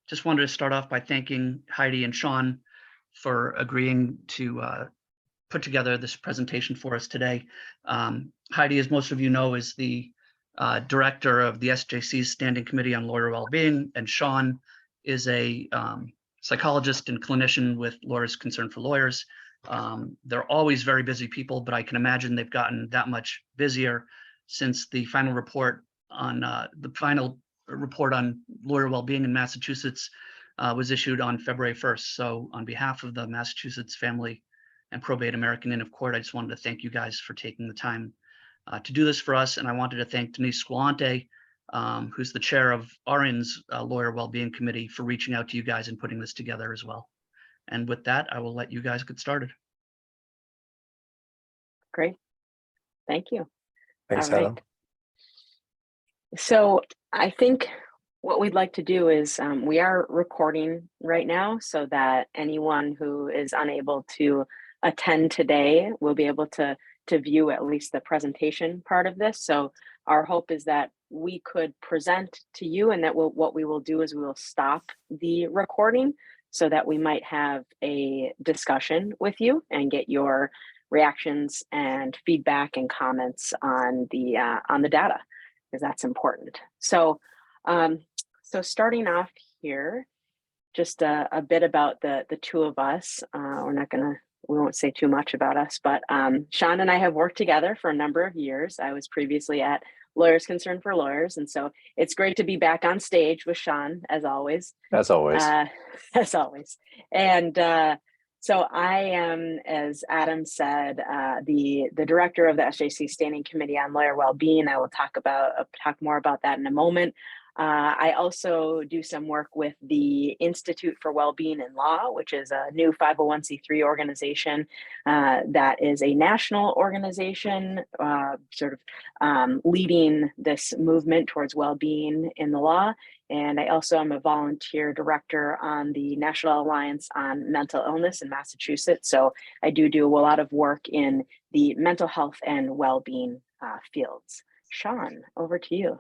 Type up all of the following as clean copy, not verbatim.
Just wanted to start off by thanking Heidi and Shawn for agreeing to put together this presentation for us today. Heidi, as most of you know, is the director of the SJC's Standing Committee on Lawyer Wellbeing, and Shawn is a psychologist and clinician with Lawyers Concerned for Lawyers. They're always very busy people, but I can imagine they've gotten that much busier since the final report on lawyer well-being in Massachusetts was issued on February 1st. So on behalf of the Massachusetts Family and Probate American Inn of Court, I just wanted to thank you guys for taking the time to do this for us. And I wanted to thank Denise Squilante, who's the chair of our Inn's Lawyer Wellbeing Committee, for reaching out to you guys and putting this together as well. And with that, I will let you guys get started. Great. Thank you. Thanks, All right. Adam. So I think what we'd like to do is we are recording right now so that anyone who is unable to attend today will be able to view at least the presentation part of this. So our hope is that we could present to you, and that what we will do is we will stop the recording so that we might have a discussion with you and get your reactions and feedback and comments on the data, because that's important. So so starting off here, just a bit about the two of us. We won't say too much about us, but Shawn and I have worked together for a number of years. I was previously at Lawyers Concerned for Lawyers, and so it's great to be back on stage with Shawn, as always. As always. As always. And so I am, as Adam said, the director of the SJC Standing Committee on Lawyer Wellbeing. I will talk more about that in a moment. I also do some work with the Institute for Wellbeing in Law, which is a new 501c3 organization that is a national organization leading this movement towards well-being in the law. And I also am a volunteer director on the National Alliance on Mental Illness in Massachusetts. So I do a lot of work in the mental health and well-being fields. Shawn, over to you.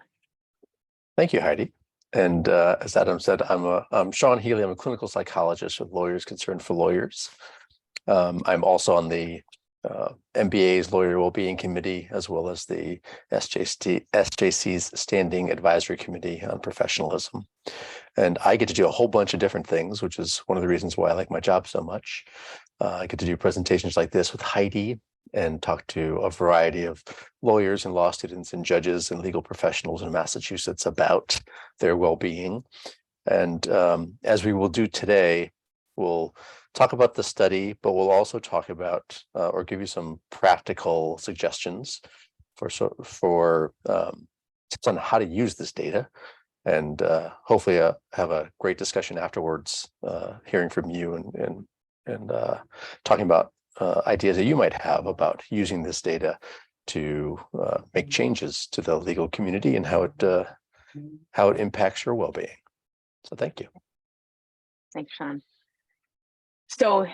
Thank you, Heidi. And as Adam said, I'm Shawn Healy. I'm a clinical psychologist with Lawyers Concerned for Lawyers. I'm also on the MBA's Lawyer Wellbeing Committee, as well as the SJC's Standing Advisory Committee on Professionalism. And I get to do a whole bunch of different things, which is one of the reasons why I like my job so much. I get to do presentations like this with Heidi and talk to a variety of lawyers and law students and judges and legal professionals in Massachusetts about their well-being. And as we will do today, we'll talk about the study, but we'll also talk about or give you some practical suggestions for tips on how to use this data, and hopefully have a great discussion afterwards, hearing from you and talking about ideas that you might have about using this data to make changes to the legal community and how it impacts your well-being. So thank you. Thanks, Shawn. So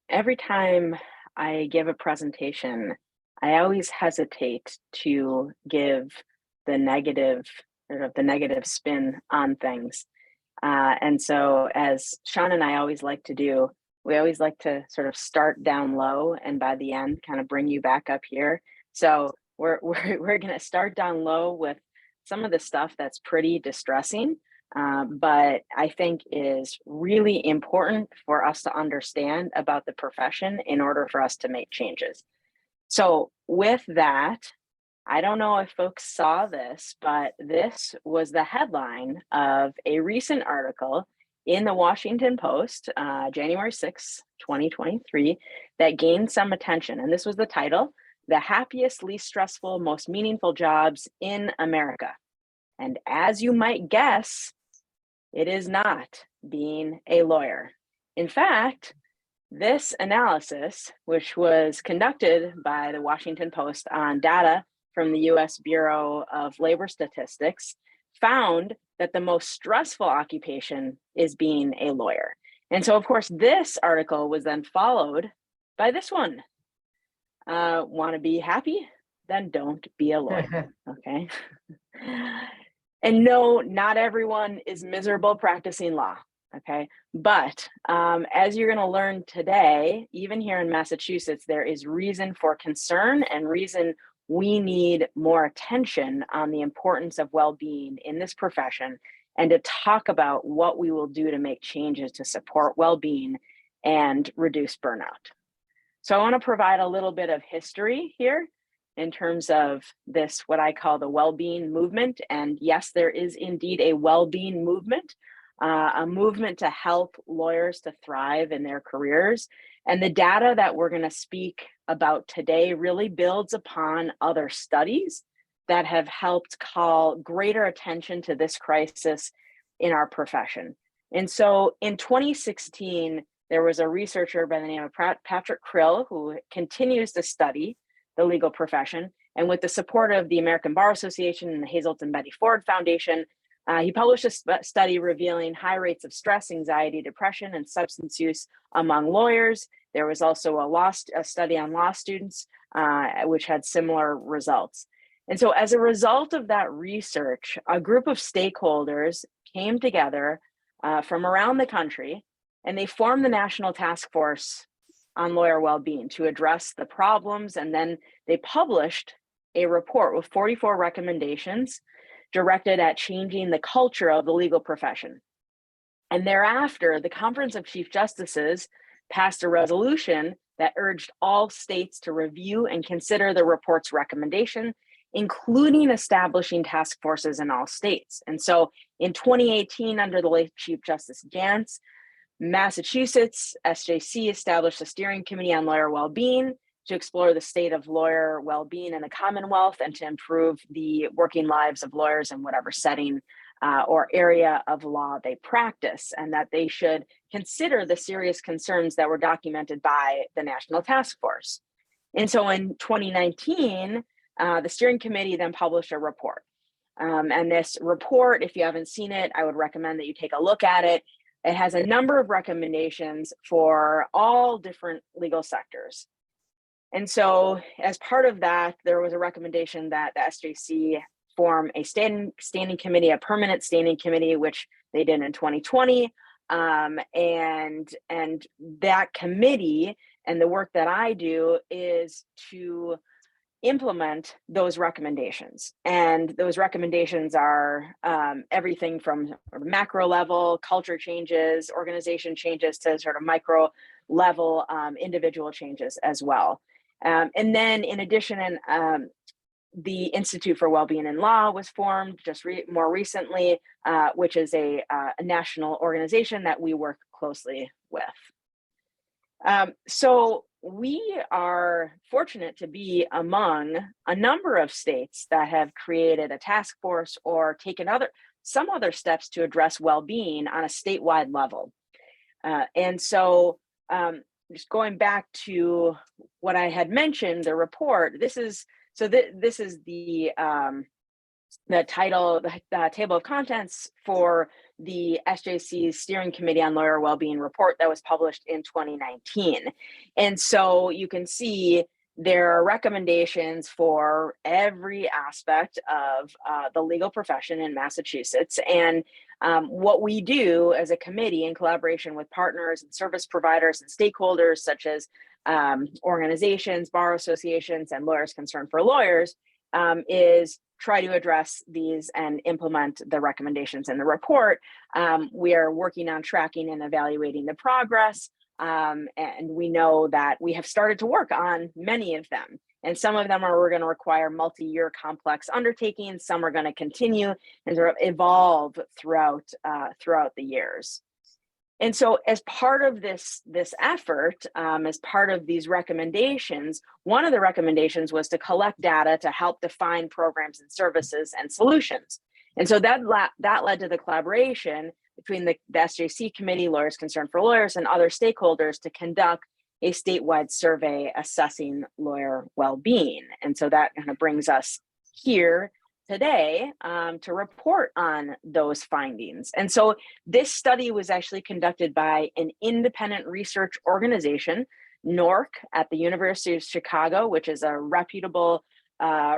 every time I give a presentation, I always hesitate to give the negative spin on things. And so, as Shawn and I always like to do, we always like to sort of start down low and by the end kind of bring you back up here. So we're going to start down low with some of the stuff that's pretty distressing, but I think is really important for us to understand about the profession in order for us to make changes. So with that, I don't know if folks saw this, but this was the headline of a recent article in the Washington Post, January 6, 2023, that gained some attention. And this was the title, "The Happiest, Least Stressful, Most Meaningful Jobs in America." And as you might guess, it is not being a lawyer. In fact, this analysis, which was conducted by the Washington Post on data from the US Bureau of Labor Statistics, found that the most stressful occupation is being a lawyer. And so, of course, this article was then followed by this one. Want to be happy? Then don't be a lawyer, okay? And no, not everyone is miserable practicing law, okay? But as you're gonna learn today, even here in Massachusetts, there is reason for concern and reason we need more attention on the importance of well-being in this profession, and to talk about what we will do to make changes to support well-being and reduce burnout. So I want to provide a little bit of history here in terms of this, what I call the well-being movement. And yes, there is indeed a well-being movement, a movement to help lawyers to thrive in their careers. And the data that we're going to speak about today really builds upon other studies that have helped call greater attention to this crisis in our profession. And so in 2016, there was a researcher by the name of Patrick Krill who continues to study the legal profession. And with the support of the American Bar Association and the Hazelton Betty Ford Foundation, he published a study revealing high rates of stress, anxiety, depression, and substance use among lawyers. There was also a study on law students, which had similar results. And so as a result of that research, a group of stakeholders came together from around the country, and they formed the National Task Force on Lawyer Wellbeing to address the problems. And then they published a report with 44 recommendations directed at changing the culture of the legal profession. And thereafter, the Conference of Chief Justices passed a resolution that urged all states to review and consider the report's recommendation, including establishing task forces in all states. And so in 2018, under the late Chief Justice Gantz, Massachusetts SJC established a steering committee on lawyer well-being to explore the state of lawyer well-being in the Commonwealth and to improve the working lives of lawyers in whatever setting or area of law they practice, and that they should consider the serious concerns that were documented by the National Task Force. And so in 2019, the steering committee then published a report. And this report, if you haven't seen it, I would recommend that you take a look at it. It has a number of recommendations for all different legal sectors. And so as part of that, there was a recommendation that the SJC form a standing committee, a permanent standing committee, which they did in 2020. And that committee and the work that I do is to implement those recommendations. And those recommendations are everything from macro level, culture changes, organization changes, to sort of micro level individual changes as well. And then in addition, the Institute for Wellbeing in Law was formed just more recently, which is a national organization that we work closely with. So we are fortunate to be among a number of states that have created a task force or taken some other steps to address well-being on a statewide level. And so just going back to what I had mentioned, the report, this is the title, the table of contents for the SJC's Steering Committee on Lawyer Wellbeing report that was published in 2019. And so you can see there are recommendations for every aspect of the legal profession in Massachusetts. And what we do as a committee in collaboration with partners and service providers and stakeholders such as organizations, bar associations, and Lawyers Concerned for Lawyers is try to address these and implement the recommendations in the report. We are working on tracking and evaluating the progress. And we know that we have started to work on many of them. And some of them we're going to require multi-year complex undertakings. Some are going to continue and sort of evolve throughout the years. And so as part of this effort, as part of these recommendations, one of the recommendations was to collect data to help define programs and services and solutions. And so that led to the collaboration between the SJC committee, Lawyers Concerned for Lawyers, and other stakeholders to conduct a statewide survey assessing lawyer well-being. And so that kind of brings us here today to report on those findings. And so this study was actually conducted by an independent research organization, NORC, at the University of Chicago, which is a reputable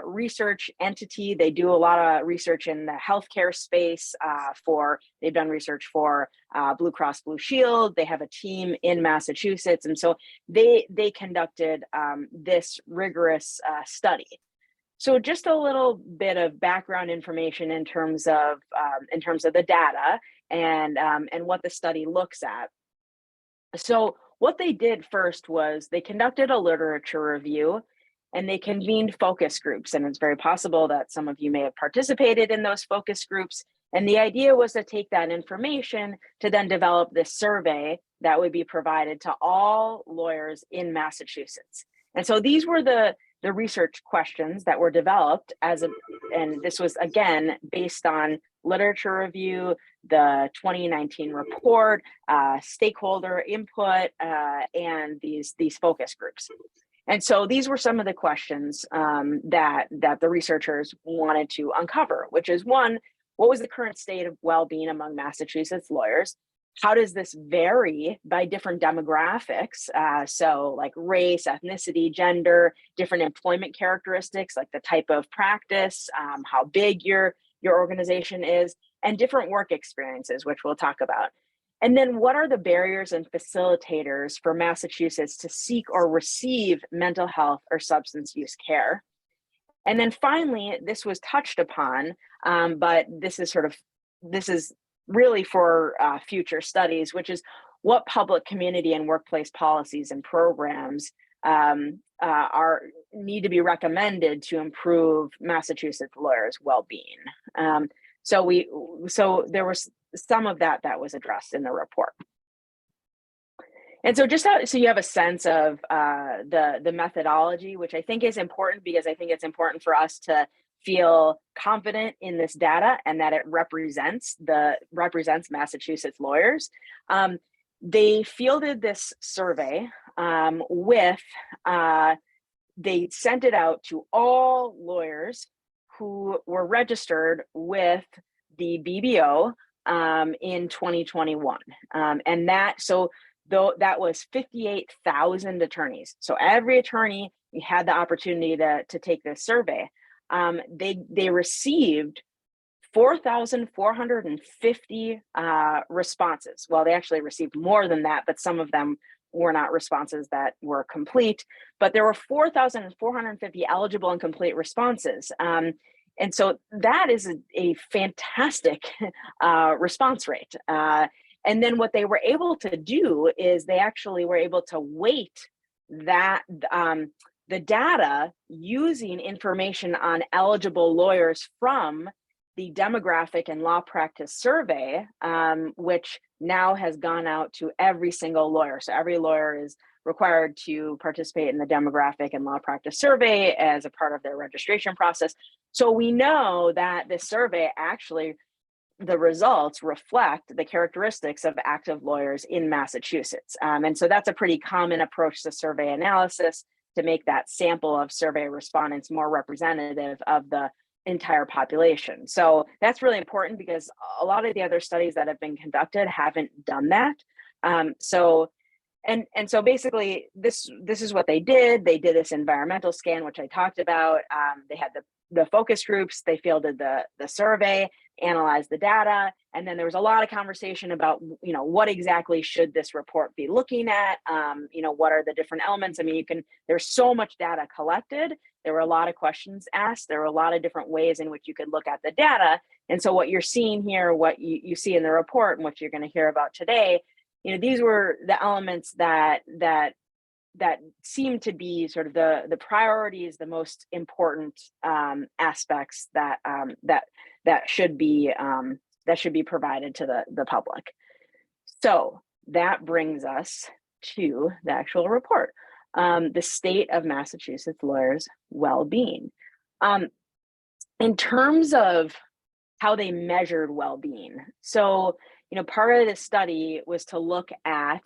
research entity. They do a lot of research in the healthcare space. They've done research for Blue Cross Blue Shield. They have a team in Massachusetts, and so they conducted this rigorous study. So just a little bit of background information in terms of the data and what the study looks at. So what they did first was they conducted a literature review, and they convened focus groups. And it's very possible that some of you may have participated in those focus groups. And the idea was to take that information to then develop this survey that would be provided to all lawyers in Massachusetts. And so these were the research questions that were developed and this was again based on literature review, the 2019 report, stakeholder input, and these focus groups. And so these were some of the questions that the researchers wanted to uncover, which is one, what was the current state of well-being among Massachusetts lawyers? How does this vary by different demographics? So like race, ethnicity, gender, different employment characteristics, like the type of practice, how big your organization is, and different work experiences, which we'll talk about. And then what are the barriers and facilitators for Massachusetts to seek or receive mental health or substance use care? And then finally, this was touched upon, but this is really for future studies, which is what public, community, and workplace policies and programs need to be recommended to improve Massachusetts lawyers' well-being. So there was some of that was addressed in the report. And so just so you have a sense of the methodology, which I think is important, because I think it's important for us to feel confident in this data and that it represents Massachusetts lawyers. They fielded this survey they sent it out to all lawyers who were registered with the BBO in 2021. And that was 58,000 attorneys. So every attorney had the opportunity to take this survey. They received 4,450 responses. Well, they actually received more than that, but some of them were not responses that were complete. But there were 4,450 eligible and complete responses. And so that is a fantastic response rate. And then what they were able to do is they actually were able to weight that the data using information on eligible lawyers from the demographic and law practice survey, which now has gone out to every single lawyer. So every lawyer is required to participate in the demographic and law practice survey as a part of their registration process. So we know that this survey actually, the results reflect the characteristics of active lawyers in Massachusetts. And so that's a pretty common approach to survey analysis, to make that sample of survey respondents more representative of the entire population. So that's really important, because a lot of the other studies that have been conducted haven't done that. So basically this is what they did. They did this environmental scan, which I talked about. They had the focus groups, they fielded the survey, analyzed the data, and then there was a lot of conversation about, what exactly should this report be looking at? What are the different elements? I mean, there's so much data collected. There were a lot of questions asked. There were a lot of different ways in which you could look at the data. And so what you're seeing here, what you see in the report, and what you're going to hear about today, these were the elements that seem to be sort of the priorities, the most important aspects that should be provided to the public. So that brings us to the actual report, the state of Massachusetts lawyers' well-being. In terms of how they measured well-being, so part of the study was to look at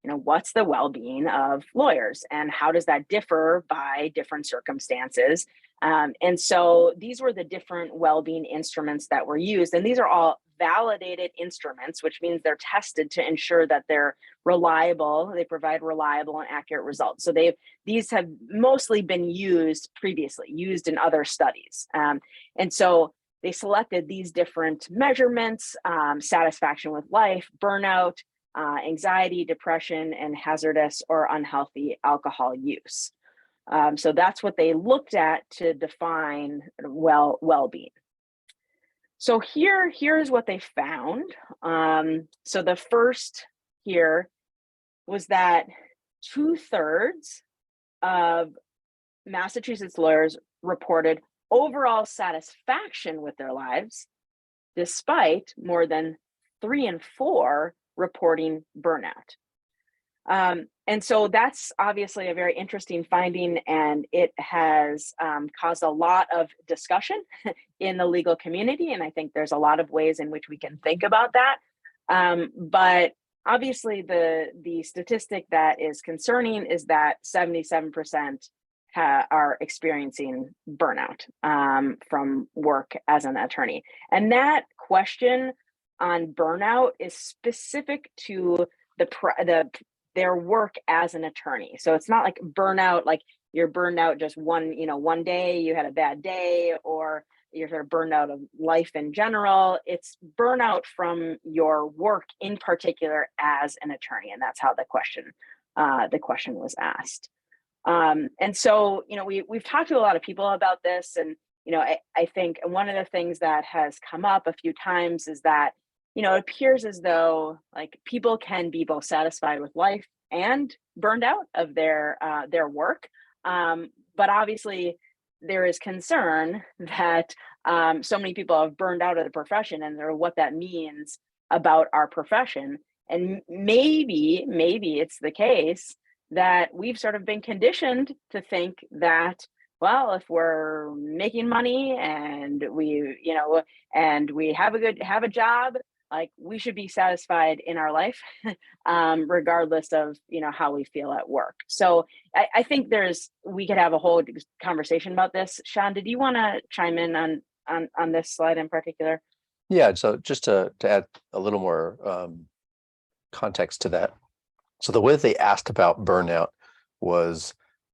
what's the well-being of lawyers and how does that differ by different circumstances? And so these were the different well-being instruments that were used. And these are all validated instruments, which means they're tested to ensure that they're reliable. They provide reliable and accurate results. So these have mostly been used previously, used in other studies. And so they selected these different measurements: satisfaction with life, burnout, anxiety, depression, and hazardous or unhealthy alcohol use. So that's what they looked at to define well-being. So here's what they found. So the first here was that 2/3 of Massachusetts lawyers reported overall satisfaction with their lives, despite more than 3 in 4 reporting burnout. And so that's obviously a very interesting finding, and it has caused a lot of discussion in the legal community. And I think there's a lot of ways in which we can think about that. But obviously the statistic that is concerning is that 77% are experiencing burnout from work as an attorney. And that question on burnout is specific to their work as an attorney. So it's not like burnout, like you're burned out just one day, you had a bad day, or you're sort of burned out of life in general. It's burnout from your work in particular as an attorney. And that's how the question was asked. And so, we've talked to a lot of people about this. And, I think one of the things that has come up a few times is that, it appears as though like people can be both satisfied with life and burned out of their work. But obviously there is concern that so many people have burned out of the profession and what that means about our profession. And maybe it's the case that we've sort of been conditioned to think that, well, if we're making money and we have a job, like we should be satisfied in our life, regardless of, how we feel at work. So I think we could have a whole conversation about this. Shawn, did you want to chime in on this slide in particular? Yeah, so just to add a little more context to that. So the way they asked about burnout was,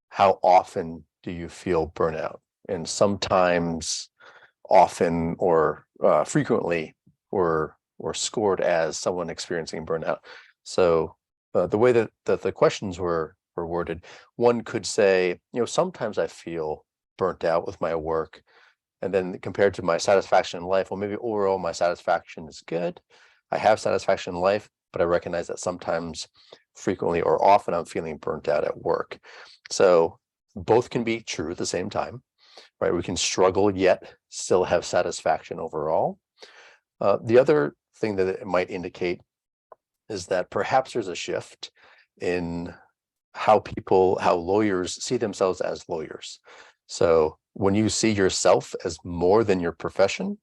how often do you feel burnout? And sometimes, often, or frequently, or scored as someone experiencing burnout. So the way that the questions were worded, one could say, sometimes I feel burnt out with my work. And then compared to my satisfaction in life, well, maybe overall my satisfaction is good. I have satisfaction in life, but I recognize that sometimes, frequently, or often I'm feeling burnt out at work. So both can be true at the same time, right? We can struggle yet still have satisfaction overall. The other thing that it might indicate is that perhaps there's a shift in how lawyers see themselves as lawyers. So when you see yourself as more than your profession,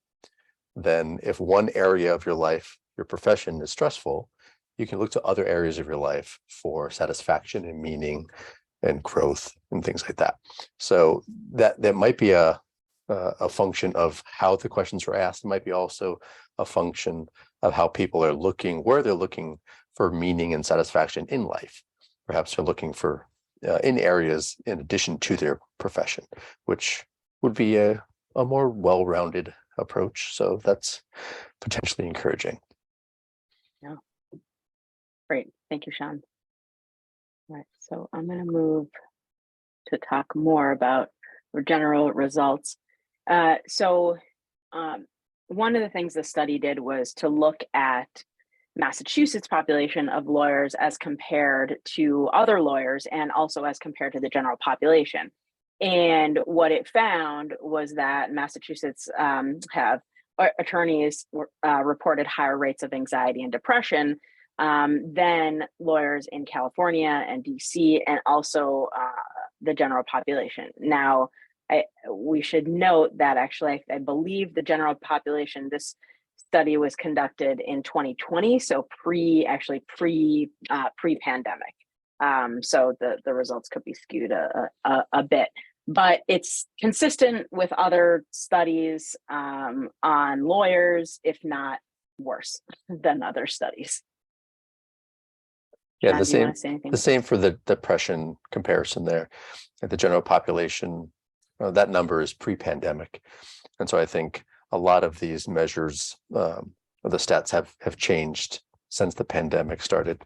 then if one area of your life, your profession, is stressful, you can look to other areas of your life for satisfaction and meaning and growth and things like that. So that might be a function of how the questions were asked. It might be also a function of how people are looking, where they're looking for meaning and satisfaction in life. Perhaps they're looking for in areas in addition to their profession, which would be a more well-rounded approach. So that's potentially encouraging. Yeah. Great. Thank you, Shawn. All right. So I'm going to move to talk more about general results. One of the things the study did was to look at Massachusetts population of lawyers as compared to other lawyers and also as compared to the general population. And what it found was that Massachusetts attorneys reported higher rates of anxiety and depression than lawyers in California and DC, and also the general population. Now, we should note that actually, I believe the general population, this study was conducted in 2020, so pre-pandemic. So the results could be skewed a bit, but it's consistent with other studies on lawyers, if not worse than other studies. Yeah, Shawn, the do you same. wanna say anything? The same for the depression comparison there. At the general population, that number is pre-pandemic, and so I think a lot of these measures, the stats have changed since the pandemic started.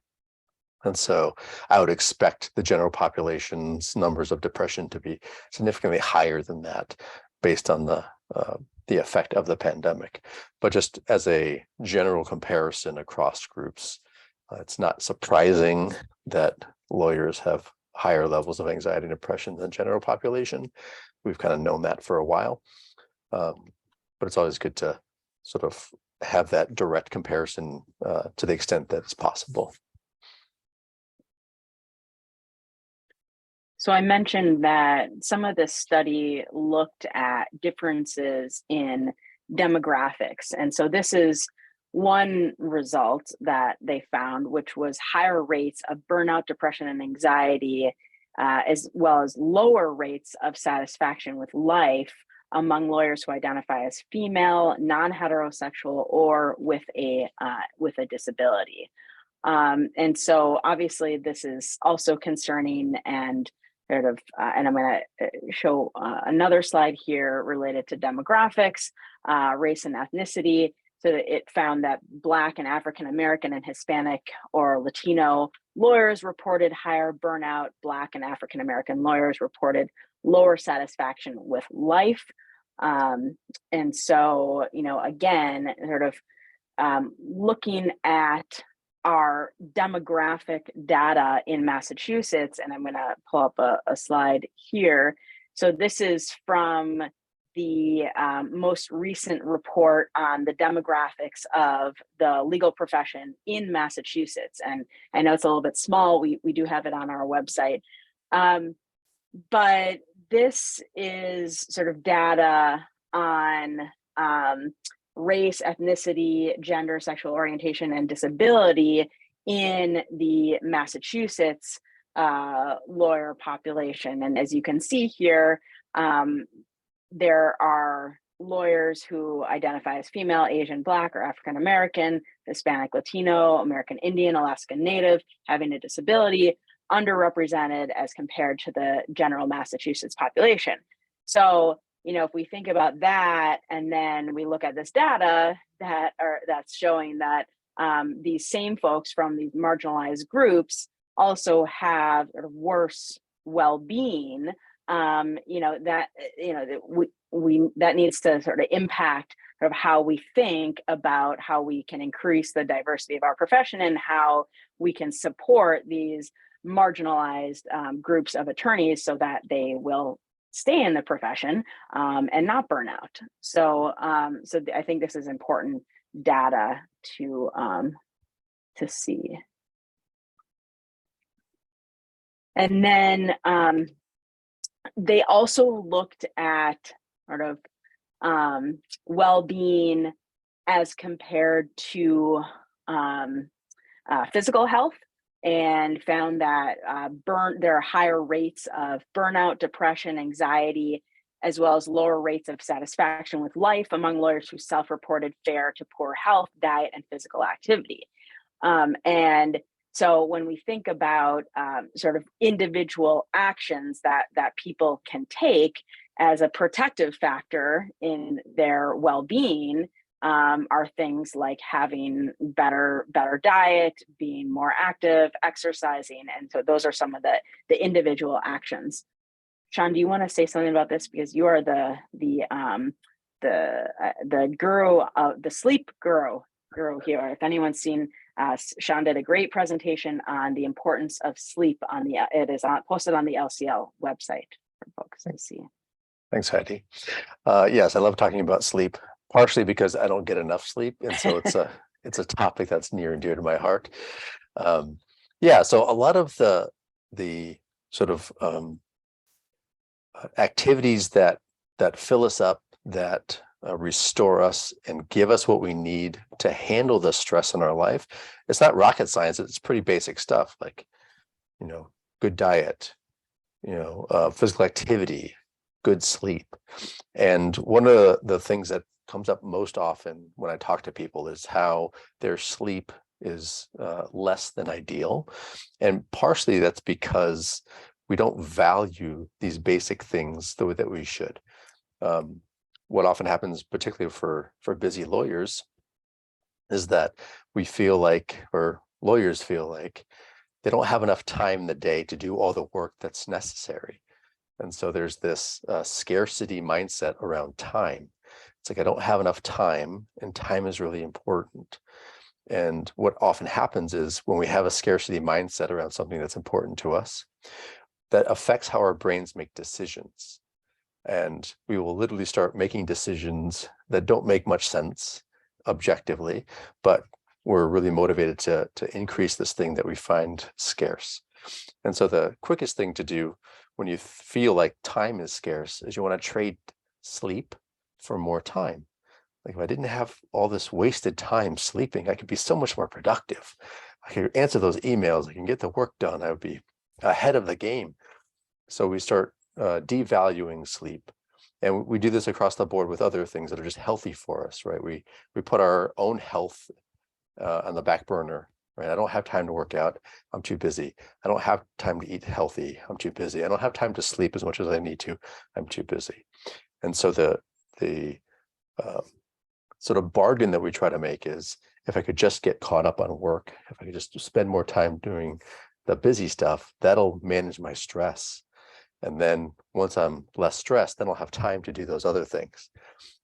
And so I would expect the general population's numbers of depression to be significantly higher than that based on the effect of the pandemic. But just as a general comparison across groups, it's not surprising that lawyers have higher levels of anxiety and depression than the general population. We've kind of known that for a while. But it's always good to sort of have that direct comparison to the extent that it's possible. So I mentioned that some of this study looked at differences in demographics. And so this is one result that they found, which was higher rates of burnout, depression, and anxiety, as well as lower rates of satisfaction with life among lawyers who identify as female, non-heterosexual, or with a disability. And so obviously this is also concerning, and sort of, and I'm going to show another slide here related to demographics, race and ethnicity. So that it found that Black and African American and Hispanic or Latino lawyers reported higher burnout. Black and African American lawyers reported lower satisfaction with life. And so, you know, again, sort of looking at our demographic data in Massachusetts, and I'm going to pull up a slide here. So this is from the most recent report on the demographics of the legal profession in Massachusetts. And I know it's a little bit small. We do have it on our website. But this is sort of data on race, ethnicity, gender, sexual orientation, and disability in the Massachusetts lawyer population. And as you can see here, there are lawyers who identify as female, Asian, Black, or African American, Hispanic, Latino, American Indian, Alaska Native, having a disability, underrepresented as compared to the general Massachusetts population. So, you know, if we think about that, and then we look at this data that's showing that these same folks from these marginalized groups also have sort of worse well-being, you know, that that needs to sort of impact sort of how we think about how we can increase the diversity of our profession and how we can support these marginalized groups of attorneys so that they will stay in the profession and not burn out. So, so I think this is important data to see. And then they also looked at sort of well-being as compared to physical health, and found that there are higher rates of burnout, depression, anxiety, as well as lower rates of satisfaction with life among lawyers who self-reported fair to poor health, diet, and physical activity. And so when we think about sort of individual actions that people can take as a protective factor in their well-being, are things like having better diet, being more active, exercising. And so those are some of the individual actions. Shawn, do you want to say something about this? Because you are the guru, the sleep guru here. If anyone's seen, Shawn did a great presentation on the importance of sleep it is posted on the LCL website for folks to see. Thanks, Heidi. Yes, I love talking about sleep, partially because I don't get enough sleep, and so it's a topic that's near and dear to my heart. Yeah, so a lot of the sort of activities that fill us up, that restore us, and give us what we need to handle the stress in our life. It's not rocket science. It's pretty basic stuff like, good diet, physical activity, good sleep. And one of the things that comes up most often when I talk to people is how their sleep is less than ideal. And partially that's because we don't value these basic things the way that we should. What often happens, particularly for busy lawyers, is that we feel like, or lawyers feel like, they don't have enough time in the day to do all the work that's necessary. And so there's this scarcity mindset around time. It's like, I don't have enough time, and time is really important. And what often happens is when we have a scarcity mindset around something that's important to us, that affects how our brains make decisions. And we will literally start making decisions that don't make much sense objectively, but we're really motivated to increase this thing that we find scarce. And so the quickest thing to do when you feel like time is scarce is you want to trade sleep for more time. Like, if I didn't have all this wasted time sleeping, I could be so much more productive. I could answer those emails, I can get the work done, I would be ahead of the game. So we start devaluing sleep. And we do this across the board with other things that are just healthy for us, right? We put our own health on the back burner, right? I don't have time to work out, I'm too busy. I don't have time to eat healthy, I'm too busy. I don't have time to sleep as much as I need to, I'm too busy. And so the sort of bargain that we try to make is, if I could just get caught up on work, if I could just spend more time doing the busy stuff, that'll manage my stress. And then once I'm less stressed, then I'll have time to do those other things.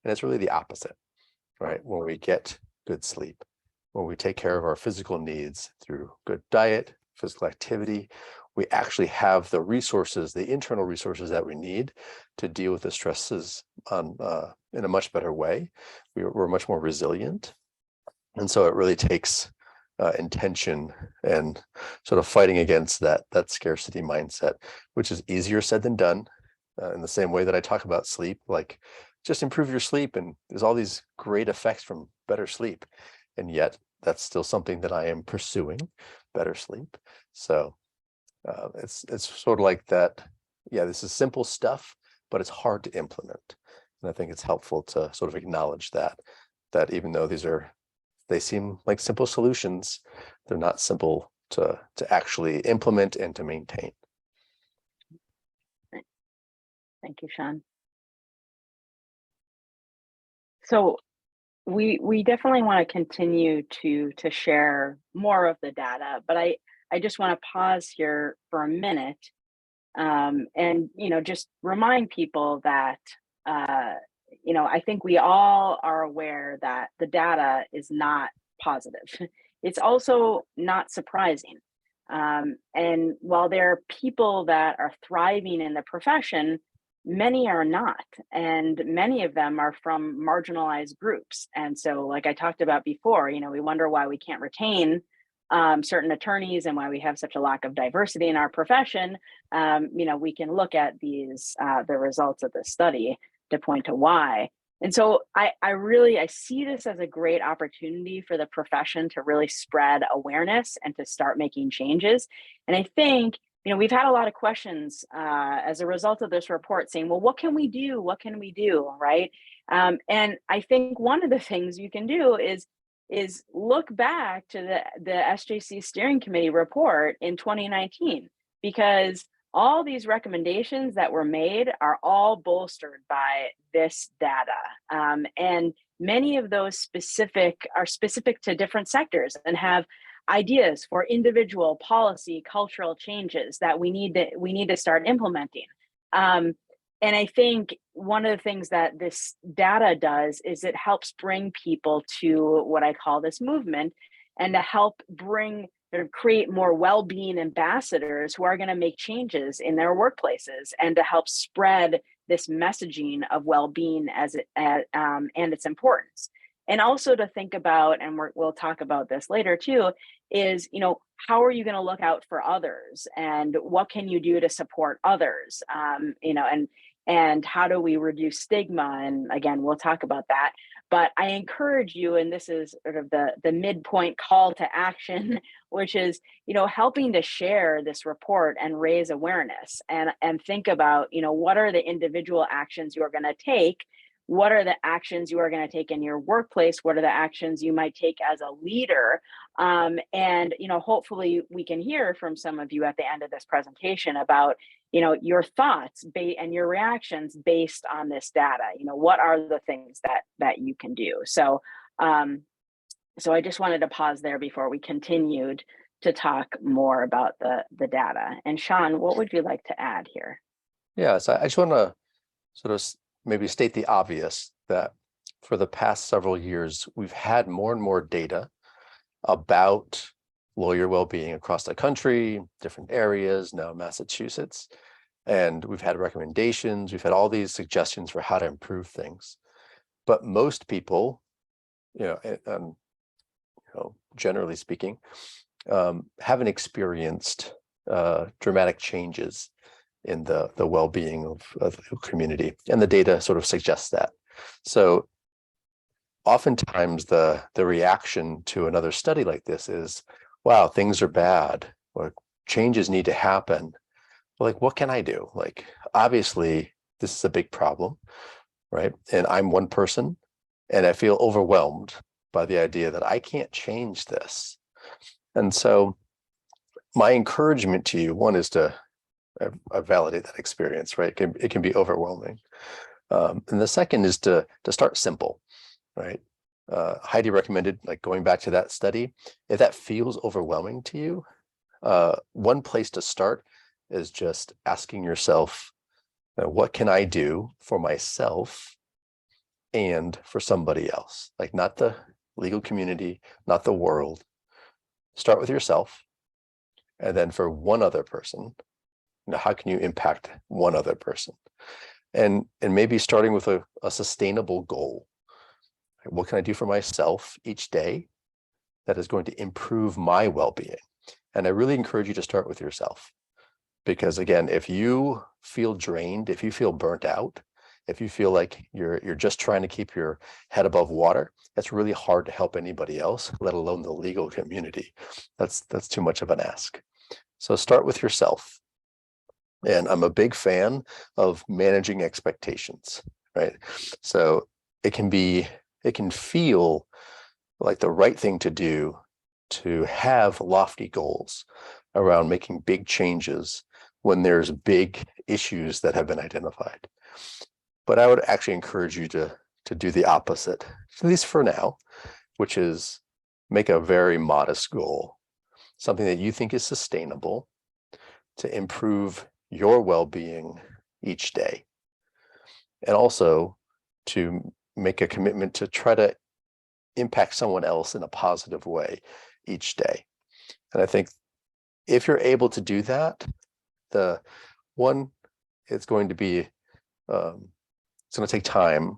And it's really the opposite, right? When we get good sleep, when we take care of our physical needs through good diet, physical activity, we actually have the resources, the internal resources that we need to deal with the stresses in a much better way. We're much more resilient. And so it really takes intention and sort of fighting against that scarcity mindset, which is easier said than done. In the same way that I talk about sleep, like, just improve your sleep and there's all these great effects from better sleep. And yet that's still something that I am pursuing, better sleep. So it's sort of like that. Yeah, this is simple stuff, but it's hard to implement. And I think it's helpful to sort of acknowledge that even though they seem like simple solutions, they're not simple to actually implement and to maintain. Thank you, Shawn. So we definitely want to continue to share more of the data, but I just want to pause here for a minute, and just remind people that I think we all are aware that the data is not positive. It's also not surprising. And while there are people that are thriving in the profession, many are not. And many of them are from marginalized groups. And so, like I talked about before, we wonder why we can't retain certain attorneys and why we have such a lack of diversity in our profession. We can look at these, the results of this study to point to why. And so I see this as a great opportunity for the profession to really spread awareness and to start making changes. And I think, we've had a lot of questions as a result of this report saying, well, what can we do? What can we do? Right. And I think one of the things you can do is look back to the SJC steering committee report in 2019, because all these recommendations that were made are all bolstered by this data. And many of those are specific to different sectors and have ideas for individual policy, cultural changes that we need to start implementing. And I think one of the things that this data does is it helps bring people to what I call this movement, and to help create more well-being ambassadors who are going to make changes in their workplaces, and to help spread this messaging of well-being and its importance. And also to think about, and we'll talk about this later too, is, how are you going to look out for others, and what can you do to support others? And and how do we reduce stigma? And again, we'll talk about that. But I encourage you, and this is sort of the midpoint call to action, which is, helping to share this report and raise awareness, and think about, what are the individual actions you are going to take? What are the actions you are going to take in your workplace? What are the actions you might take as a leader? And hopefully we can hear from some of you at the end of this presentation about, your thoughts and your reactions based on this data. What are the things that you can do? So I just wanted to pause there before we continued to talk more about the data. And Shawn, what would you like to add here? Yeah, so I just want to sort of maybe state the obvious, that for the past several years, we've had more and more data about lawyer well-being across the country, different areas, now Massachusetts. And we've had recommendations, we've had all these suggestions for how to improve things. But most people, generally speaking, haven't experienced dramatic changes in the well-being of the community, and the data sort of suggests that. So oftentimes the reaction to another study like this is, wow, things are bad, or changes need to happen. Like, what can I do? Like, obviously this is a big problem, right? And I'm one person, and I feel overwhelmed by the idea that I can't change this. And so my encouragement to you, one, is to validate that experience, right? It can be overwhelming. And the second is to start simple, right? Heidi recommended, like, going back to that study, if that feels overwhelming to you, one place to start is just asking yourself, what can I do for myself and for somebody else? Like, not the legal community, not the world. Start with yourself. And then for one other person, how can you impact one other person? And maybe starting with a sustainable goal. What can I do for myself each day that is going to improve my well-being? And I really encourage you to start with yourself. Because again, if you feel drained, if you feel burnt out, if you feel like you're just trying to keep your head above water, that's really hard to help anybody else, let alone the legal community. That's too much of an ask. So start with yourself. And I'm a big fan of managing expectations, right? So it can feel like the right thing to do to have lofty goals around making big changes when there's big issues that have been identified. But I would actually encourage you to do the opposite, at least for now, which is make a very modest goal, something that you think is sustainable, to improve your well-being each day. And also to make a commitment to try to impact someone else in a positive way each day. And I think if you're able to do that, it's going to be, it's going to take time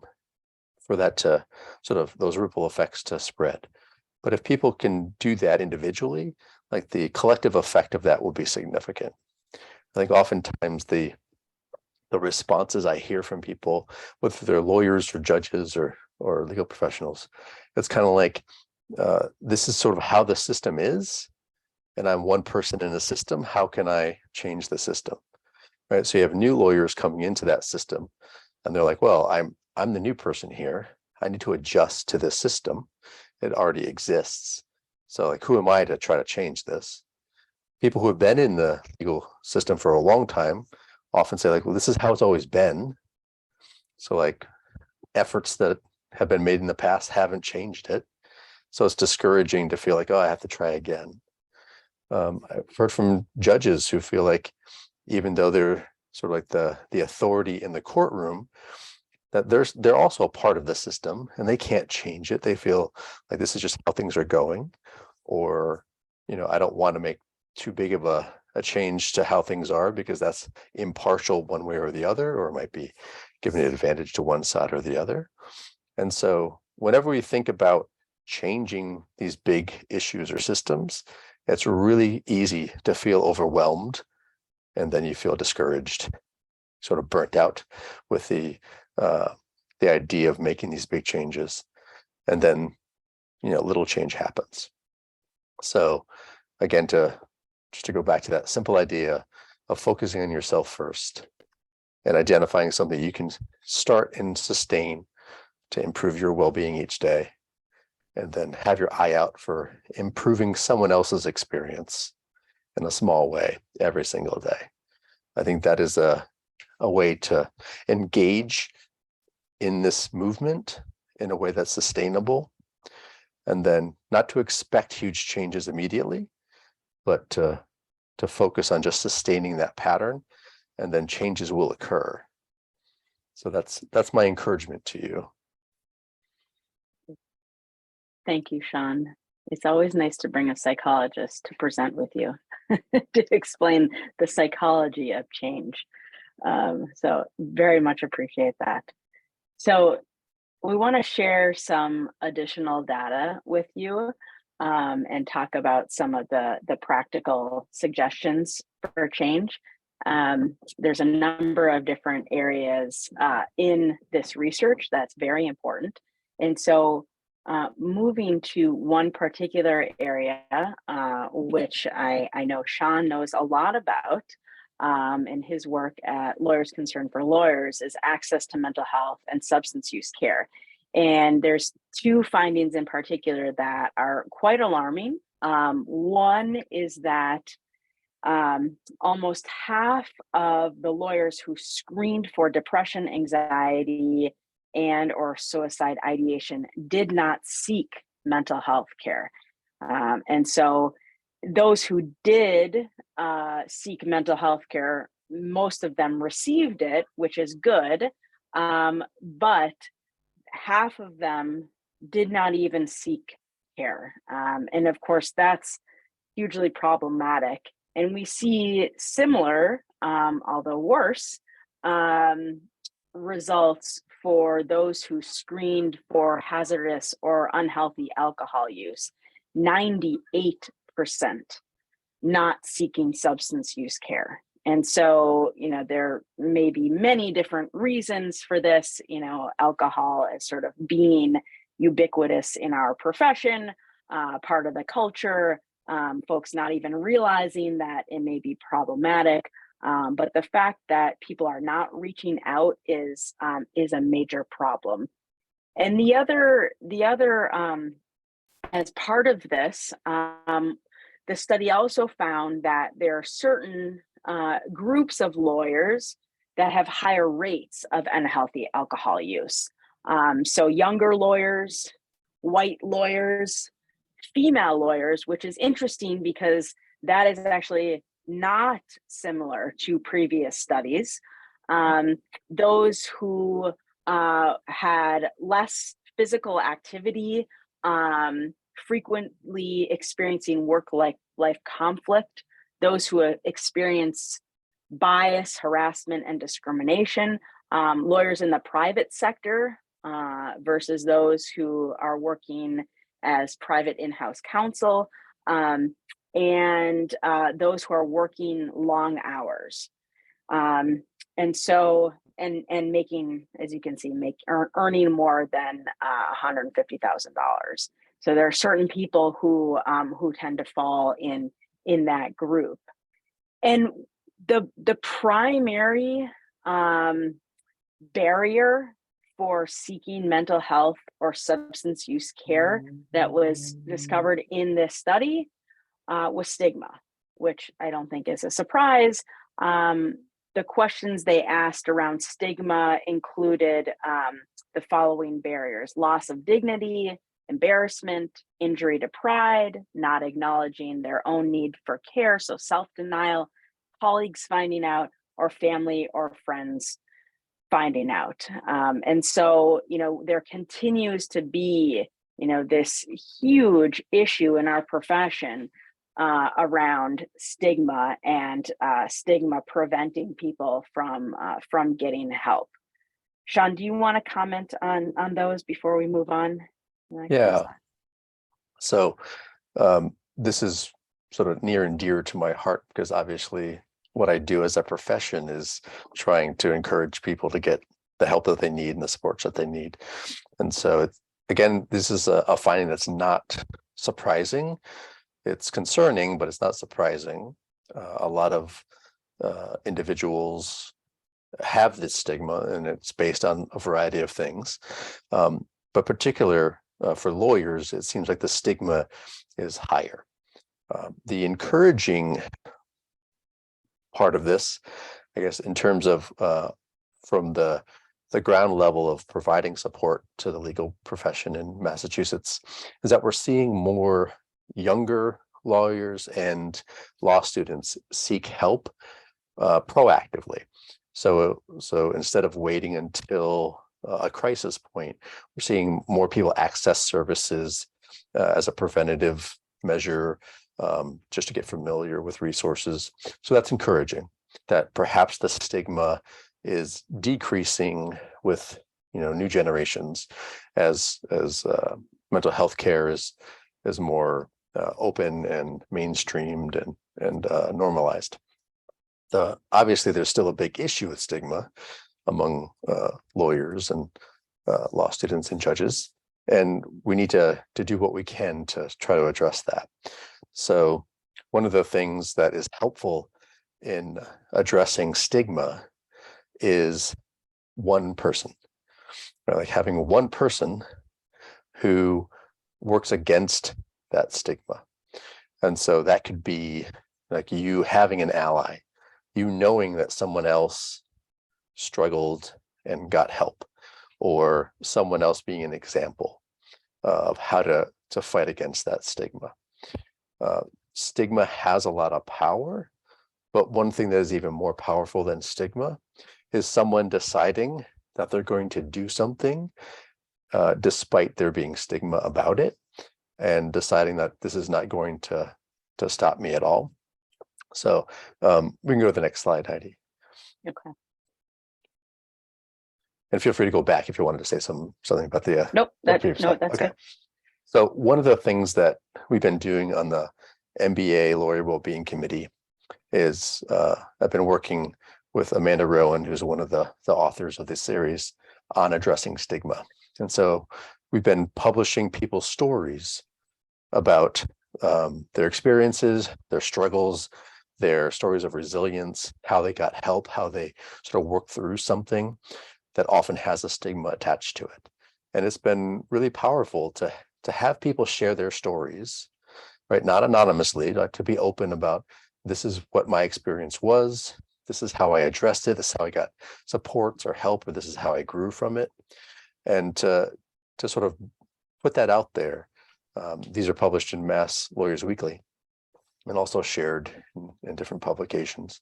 for that to sort of, those ripple effects to spread. But if people can do that individually, like, the collective effect of that will be significant. I think oftentimes the responses I hear from people, whether they're lawyers or judges or legal professionals, it's kind of like, this is sort of how the system is, and I'm one person in a system. How can I change the system? Right. So you have new lawyers coming into that system, and they're like, well, I'm the new person here. I need to adjust to this system. It already exists. So, like, who am I to try to change this? People who have been in the legal system for a long time often say, like, well, this is how it's always been. So, like, efforts that have been made in the past haven't changed it. So it's discouraging to feel like, oh, I have to try again. I've heard from judges who feel like, even though they're sort of like the authority in the courtroom, that they're also a part of the system and they can't change it. They feel like this is just how things are going, or, I don't want to make too big of a change to how things are because that's impartial one way or the other, or it might be giving an advantage to one side or the other. And so whenever we think about changing these big issues or systems, it's really easy to feel overwhelmed, and then you feel discouraged. sort of burnt out with the idea of making these big changes, and then little change happens. So again, just to go back to that simple idea of focusing on yourself first and identifying something you can start and sustain to improve your well-being each day, and then have your eye out for improving someone else's experience in a small way every single day. I think that is a way to engage in this movement in a way that's sustainable, and then not to expect huge changes immediately, but to focus on just sustaining that pattern, and then changes will occur. So that's my encouragement to you. Thank you, Shawn. It's always nice to bring a psychologist to present with you to explain the psychology of change. So very much appreciate that. So we want to share some additional data with you and talk about some of the practical suggestions for change. There's a number of different areas in this research that's very important. And so moving to one particular area, which I know Shawn knows a lot about, in his work at Lawyers Concerned for Lawyers, is access to mental health and substance use care. And there's two findings in particular that are quite alarming. One is that almost half of the lawyers who screened for depression, anxiety, and or suicide ideation did not seek mental health care. And so those who did seek mental health care, most of them received it, which is good, but half of them did not even seek care. And of course, that's hugely problematic. And we see similar, although worse, results for those who screened for hazardous or unhealthy alcohol use. 98% not seeking substance use care. And so, there may be many different reasons for this, alcohol as sort of being ubiquitous in our profession, part of the culture, folks not even realizing that it may be problematic. But the fact that people are not reaching out is a major problem. And the other, as part of this, the study also found that there are certain groups of lawyers that have higher rates of unhealthy alcohol use. So younger lawyers, white lawyers, female lawyers, which is interesting because that is actually not similar to previous studies. Those who had less physical activity, frequently experiencing work-life conflict, those who experience bias, harassment, and discrimination, lawyers in the private sector versus those who are working as private in-house counsel, and those who are working long hours. And so, and making, as you can see, earning more than $150,000. So there are certain people who tend to fall in that group. And the primary barrier for seeking mental health or substance use care that was discovered in this study was stigma, which I don't think is a surprise. The questions they asked around stigma included the following barriers: loss of dignity, embarrassment, injury to pride, not acknowledging their own need for care, so self-denial, colleagues finding out, or family or friends finding out. And so, there continues to be, this huge issue in our profession around stigma and stigma preventing people from getting help. Shawn, do you want to comment on those before we move on? Yeah. So this is sort of near and dear to my heart because obviously, what I do as a profession is trying to encourage people to get the help that they need and the supports that they need. And so, again, this is a finding that's not surprising. It's concerning, but it's not surprising. A lot of individuals have this stigma, and it's based on a variety of things. But particular for lawyers, it seems like the stigma is higher. The encouraging part of this, I guess, in terms of from the ground level of providing support to the legal profession in Massachusetts, is that we're seeing more younger lawyers and law students seek help proactively. So instead of waiting until a crisis point, we're seeing more people access services as a preventative measure, just to get familiar with resources. So that's encouraging that perhaps the stigma is decreasing with new generations as mental health care is more open and mainstreamed and normalized. Obviously, there's still a big issue with stigma among lawyers and law students and judges, and we need to do what we can to try to address that. So one of the things that is helpful in addressing stigma is one person, right? Like having one person who works against that stigma. And so that could be like you having an ally, you knowing that someone else struggled and got help, or someone else being an example of how to fight against that stigma. Stigma has a lot of power, but one thing that is even more powerful than stigma is someone deciding that they're going to do something despite there being stigma about it, and deciding that this is not going to stop me at all. So we can go to the next slide, Heidi. Okay. And feel free to go back if you wanted to say something about the Nope. That's okay. good. So one of the things that we've been doing on the MBA Lawyer Wellbeing Committee is I've been working with Amanda Rowan, who's one of the authors of this series, on addressing stigma. And so we've been publishing people's stories about their experiences, their struggles, their stories of resilience, how they got help, how they sort of worked through something that often has a stigma attached to it. And it's been really powerful to have people share their stories, right? Not anonymously, like to be open about, this is what my experience was, this is how I addressed it, this is how I got supports or help, or this is how I grew from it. And to sort of put that out there. These are published in Mass Lawyers Weekly and also shared in different publications.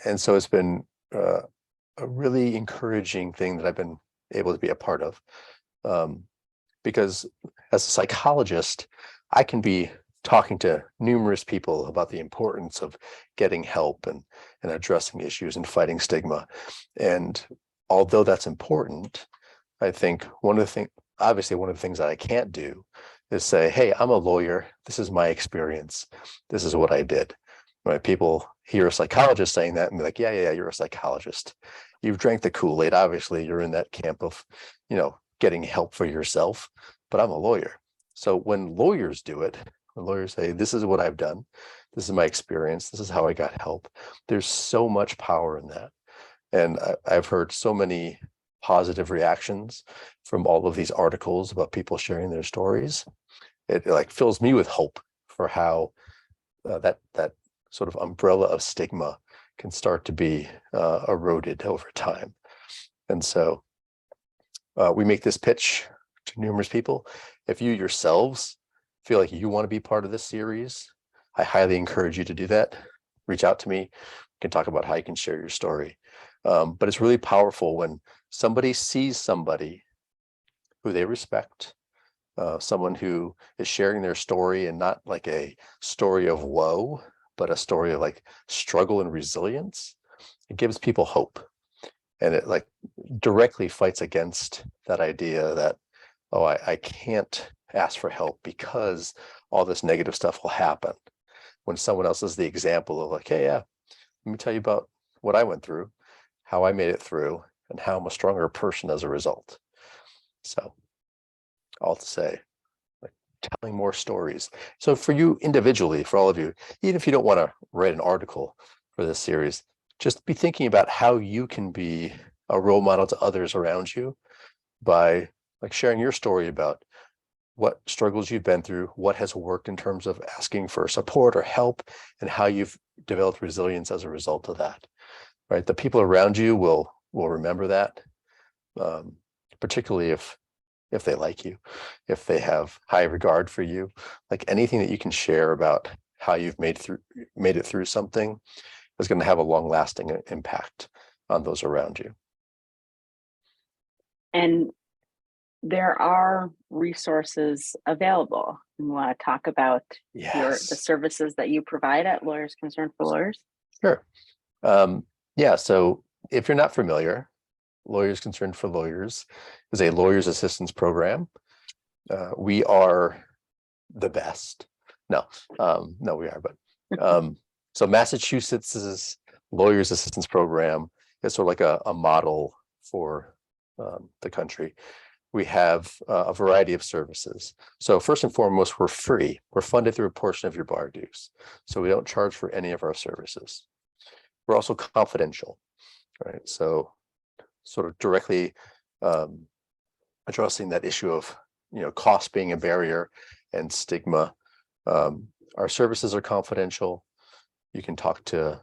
And so it's been a really encouraging thing that I've been able to be a part of. Because as a psychologist, I can be talking to numerous people about the importance of getting help and addressing issues and fighting stigma. And although that's important, I think one of the things that I can't do is say, hey, I'm a lawyer, this is my experience, this is what I did. Right? People hear a psychologist saying that and be like, yeah, you're a psychologist. You've drank the Kool-Aid. Obviously, you're in that camp of, getting help for yourself, but I'm a lawyer. So when lawyers do it, when lawyers say, this is what I've done, this is my experience, this is how I got help, there's so much power in that. And I've heard so many positive reactions from all of these articles about people sharing their stories. It like fills me with hope for how that sort of umbrella of stigma can start to be eroded over time. And so we make this pitch to numerous people. If you yourselves feel like you want to be part of this series, I highly encourage you to do that. Reach out to me. We can talk about how you can share your story. But it's really powerful when somebody sees somebody who they respect, someone who is sharing their story, and not like a story of woe, but a story of like struggle and resilience. It gives people hope. And it like directly fights against that idea that, oh, I can't ask for help because all this negative stuff will happen. When someone else is the example of like, hey, yeah, let me tell you about what I went through, how I made it through, and how I'm a stronger person as a result. So, all to say, like, telling more stories. So for you individually, for all of you, even if you don't want to write an article for this series, just be thinking about how you can be a role model to others around you by like sharing your story about what struggles you've been through, what has worked in terms of asking for support or help, and how you've developed resilience as a result of that. Right, the people around you will remember that, particularly if they like you, if they have high regard for you. Like anything that you can share about how you've made it through something is going to have a long-lasting impact on those around you. And there are resources available. You want to talk about the services that you provide at Lawyers Concerned for Lawyers? Sure. Yeah, so if you're not familiar, Lawyers Concerned for Lawyers is a lawyer's assistance program. We are the best. No, we are, but so Massachusetts's lawyer's assistance program is sort of like a model for the country. We have a variety of services. So first and foremost, we're free. We're funded through a portion of your bar dues. So we don't charge for any of our services. We're also confidential, right? So sort of directly addressing that issue of cost being a barrier and stigma. Our services are confidential. You can talk to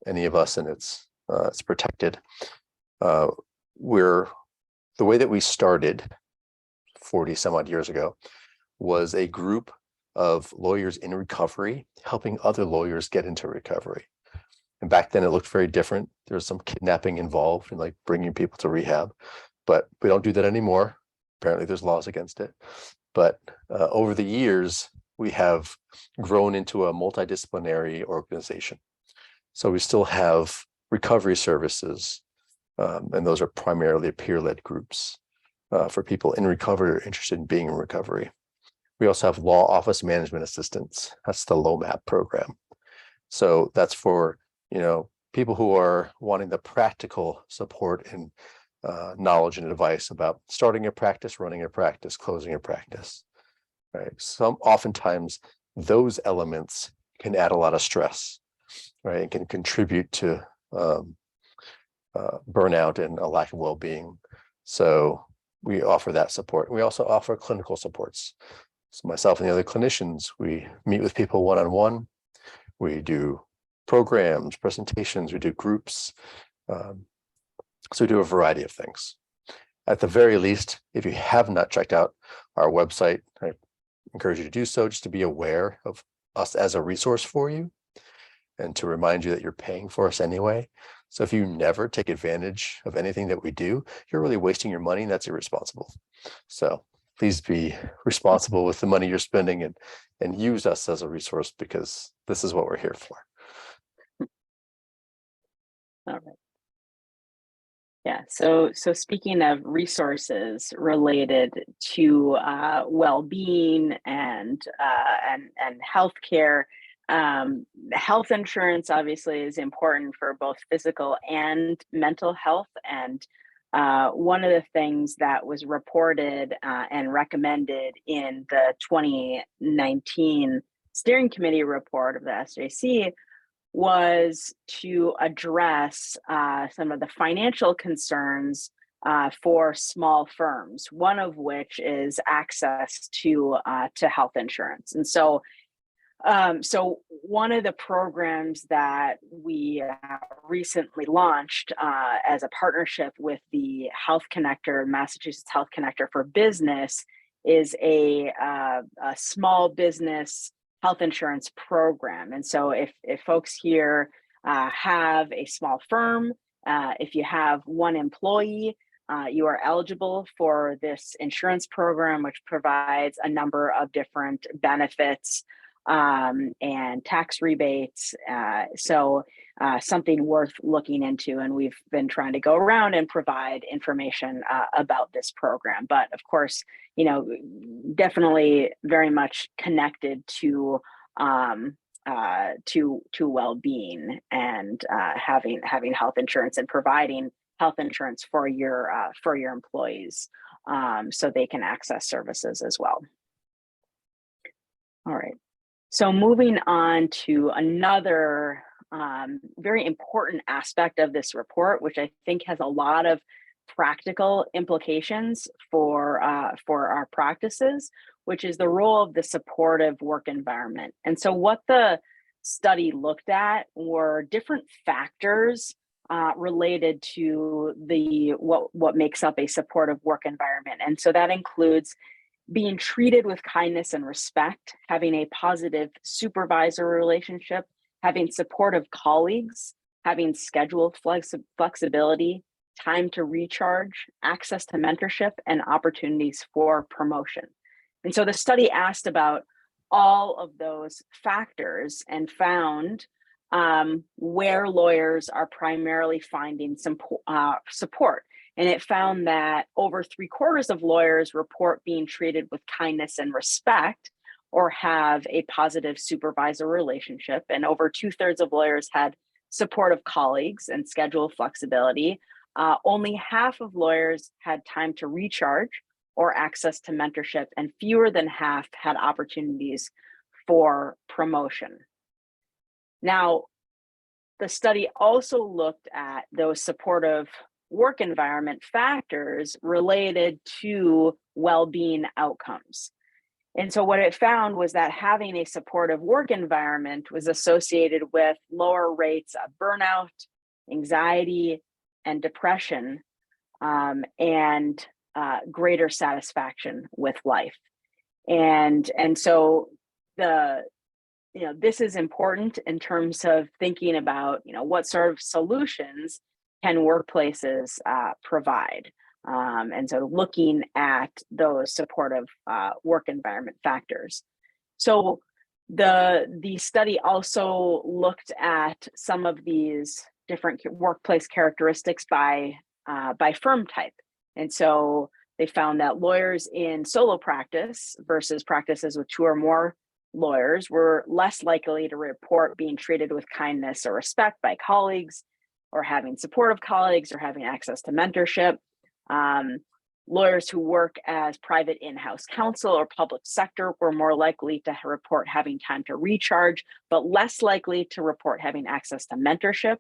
any of us, and it's protected. The way that we started 40 some odd years ago was a group of lawyers in recovery helping other lawyers get into recovery. And back then it looked very different. There was some kidnapping involved and like bringing people to rehab, but we don't do that anymore. Apparently there's laws against it. But over the years, we have grown into a multidisciplinary organization. So we still have recovery services, and those are primarily peer-led groups for people in recovery or interested in being in recovery. We also have law office management assistants. That's the LOMAP program. So that's for people who are wanting the practical support and knowledge and advice about starting a practice, running a practice, closing a practice. Right. Oftentimes those elements can add a lot of stress, right, and can contribute to burnout and a lack of well-being. So we offer that support. We also offer clinical supports. So myself and the other clinicians, we meet with people one-on-one. We do programs, presentations, we do groups. So we do a variety of things. At the very least, if you have not checked out our website, I encourage you to do so, just to be aware of us as a resource for you and to remind you that you're paying for us anyway. So if you never take advantage of anything that we do, you're really wasting your money, and that's irresponsible. So please be responsible with the money you're spending and use us as a resource, because this is what we're here for. All right. Yeah. So speaking of resources related to well-being and healthcare, health insurance obviously is important for both physical and mental health. And one of the things that was reported and recommended in the 2019 steering committee report of the SJC was to address some of the financial concerns for small firms, one of which is access to health insurance. And so one of the programs that we recently launched as a partnership with the Health Connector, Massachusetts Health Connector for Business, is a small business health insurance program. And so if folks here have a small firm, if you have one employee, you are eligible for this insurance program, which provides a number of different benefits and tax rebates. So something worth looking into. And we've been trying to go around and provide information about this program. But of course, definitely very much connected to to well-being and having health insurance and providing health insurance for your employees, so they can access services as well. All right, so moving on to another very important aspect of this report, which I think has a lot of practical implications for our practices, which is the role of the supportive work environment. And so what the study looked at were different factors related to what makes up a supportive work environment. And so that includes being treated with kindness and respect, having a positive supervisor relationship, having supportive colleagues, having schedule flexibility, time to recharge, access to mentorship, and opportunities for promotion. And so the study asked about all of those factors and found where lawyers are primarily finding some support. And it found that over 3/4 of lawyers report being treated with kindness and respect or have a positive supervisor relationship. And over 2/3 of lawyers had supportive colleagues and schedule flexibility. Only half of lawyers had time to recharge or access to mentorship, and fewer than half had opportunities for promotion. Now, the study also looked at those supportive work environment factors related to well-being outcomes. And so what it found was that having a supportive work environment was associated with lower rates of burnout, anxiety, and depression, and greater satisfaction with life. And so this is important in terms of thinking about, what sort of solutions can workplaces provide. And so looking at those supportive work environment factors. So the study also looked at some of these different workplace characteristics by firm type. And so they found that lawyers in solo practice versus practices with 2 or more lawyers were less likely to report being treated with kindness or respect by colleagues, or having supportive colleagues, or having access to mentorship. Lawyers who work as private in-house counsel or public sector were more likely to report having time to recharge, but less likely to report having access to mentorship.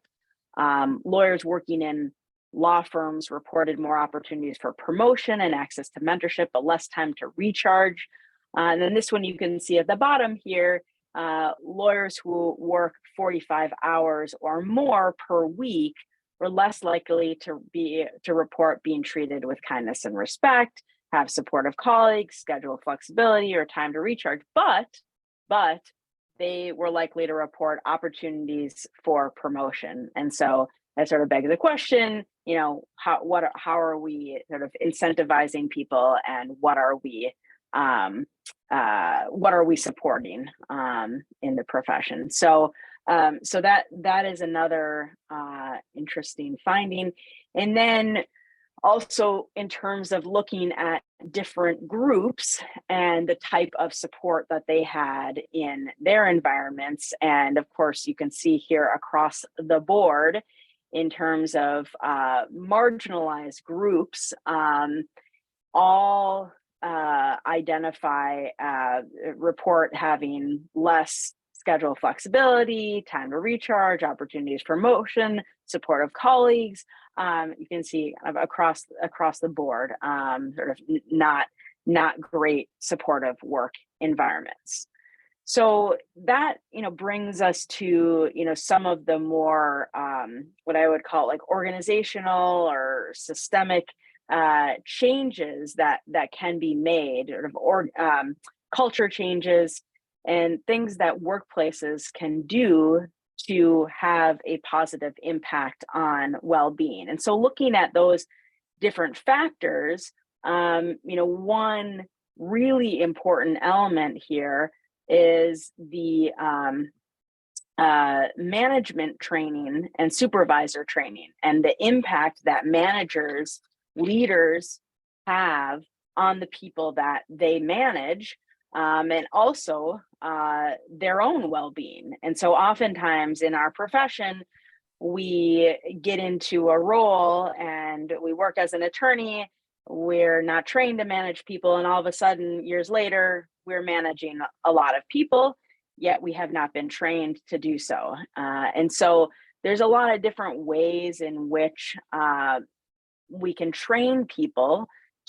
Lawyers working in law firms reported more opportunities for promotion and access to mentorship, but less time to recharge. And then this one you can see at the bottom here, lawyers who work 45 hours or more per week were less likely to report being treated with kindness and respect, have supportive colleagues, schedule flexibility, or time to recharge, but they were likely to report opportunities for promotion. And so that sort of begs the question, how are we sort of incentivizing people, and what are we supporting in the profession? So that is another interesting finding. And then also in terms of looking at different groups and the type of support that they had in their environments. And of course, you can see here across the board in terms of marginalized groups, all identify, report having less schedule flexibility, time to recharge, opportunities for promotion, supportive colleagues. You can see across the board, sort of not great supportive work environments. So that brings us to some of the more what I would call like organizational or systemic changes that can be made, or culture changes and things that workplaces can do to have a positive impact on well-being. And so looking at those different factors, one really important element here is the management training and supervisor training, and the impact that managers, leaders have on the people that they manage, and also their own well-being. And so oftentimes in our profession, we get into a role and we work as an attorney. We're not trained to manage people. And all of a sudden, years later, we're managing a lot of people, yet we have not been trained to do so. And so there's a lot of different ways in which we can train people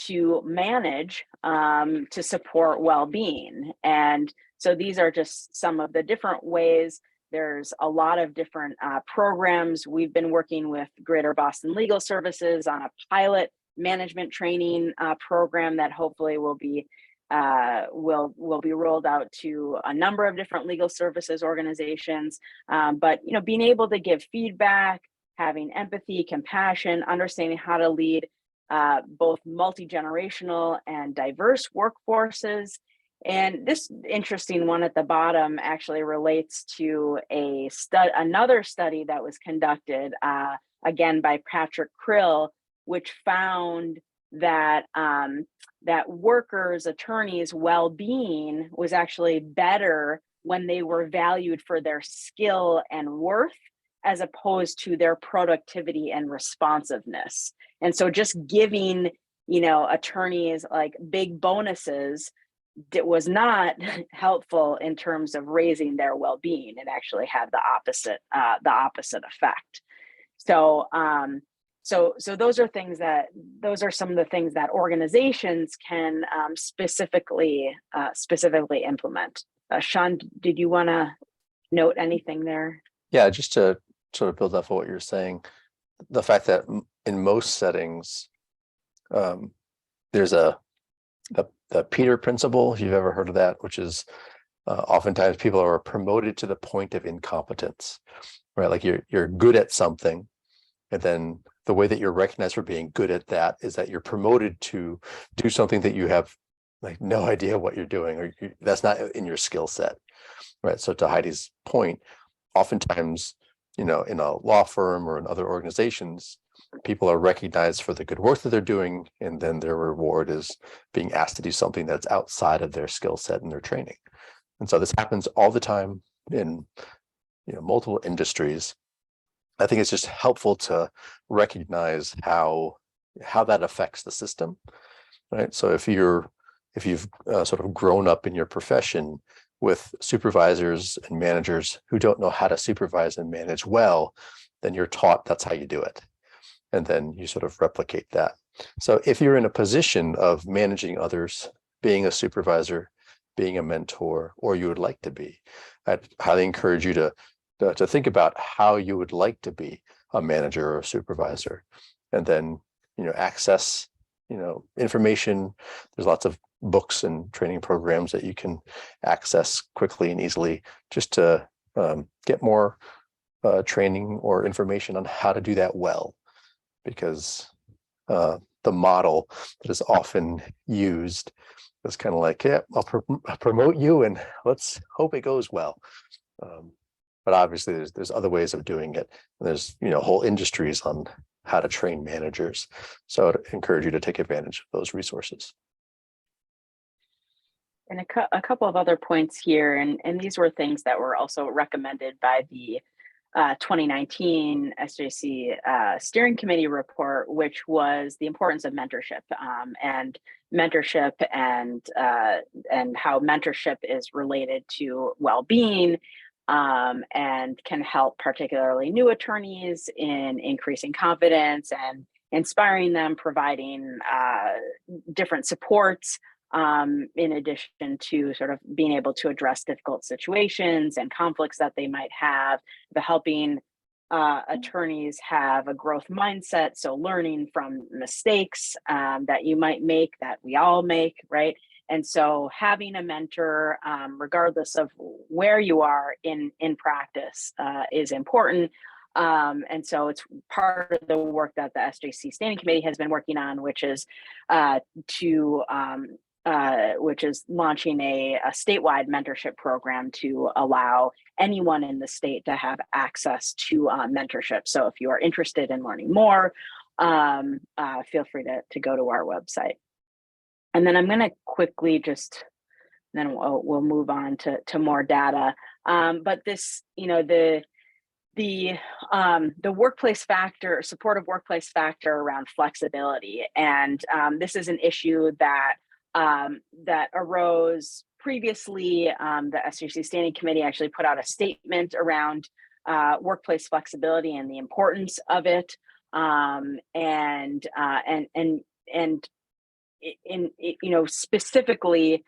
to manage, to support well-being. And so these are just some of the different ways. There's a lot of different programs. We've been working with Greater Boston Legal Services on a pilot management training program that hopefully will be rolled out to a number of different legal services organizations. But being able to give feedback, having empathy, compassion, understanding how to lead both multi-generational and diverse workforces. And this interesting one at the bottom actually relates to another study that was conducted, again by Patrick Krill, which found that that workers, attorneys' well-being was actually better when they were valued for their skill and worth, as opposed to their productivity and responsiveness. And so just giving, attorneys like big bonuses, it was not helpful in terms of raising their well-being. It actually had the opposite effect. So, so those are some of the things that organizations can specifically implement. Shawn, did you want to note anything there? Yeah, just to sort of build off of what you're saying, the fact that in most settings, there's the Peter principle, if you've ever heard of that, which is oftentimes people are promoted to the point of incompetence, right? Like you're good at something, and then the way that you're recognized for being good at that is that you're promoted to do something that you have like no idea what you're doing, or that's not in your skill set, right? So to Heidi's point, oftentimes, in a law firm or in other organizations, people are recognized for the good work that they're doing, and then their reward is being asked to do something that's outside of their skill set and their training. And so this happens all the time in multiple industries. I think it's just helpful to recognize how that affects the system, right? So if you've sort of grown up in your profession with supervisors and managers who don't know how to supervise and manage well, then you're taught that's how you do it. And then you sort of replicate that. So if you're in a position of managing others, being a supervisor, being a mentor, or you would like to be, I'd highly encourage you to think about how you would like to be a manager or a supervisor, and then access information. There's lots of books and training programs that you can access quickly and easily, just to get more training or information on how to do that well. Because the model that is often used is kind of like, yeah, I'll promote you and let's hope it goes well. But obviously there's other ways of doing it. And there's whole industries on how to train managers. So I'd encourage you to take advantage of those resources. And a couple of other points here, and these were things that were also recommended by the 2019 SJC Steering Committee report, which was the importance of mentorship, and how mentorship is related to well-being, and can help particularly new attorneys in increasing confidence and inspiring them, providing different supports, in addition to sort of being able to address difficult situations and conflicts that they might have, helping attorneys have a growth mindset. So learning from mistakes that you might make, that we all make, right? And so having a mentor, regardless of where you are in practice, is important. And so it's part of the work that the SJC Standing Committee has been working on, which is launching a statewide mentorship program to allow anyone in the state to have access to mentorship. So if you are interested in learning more, feel free to go to our website. And then I'm going to quickly just then we'll move on to more data. But this, the workplace factor, supportive workplace factor around flexibility, and this is an issue that that arose previously. The SRC Standing Committee actually put out a statement around workplace flexibility and the importance of it, specifically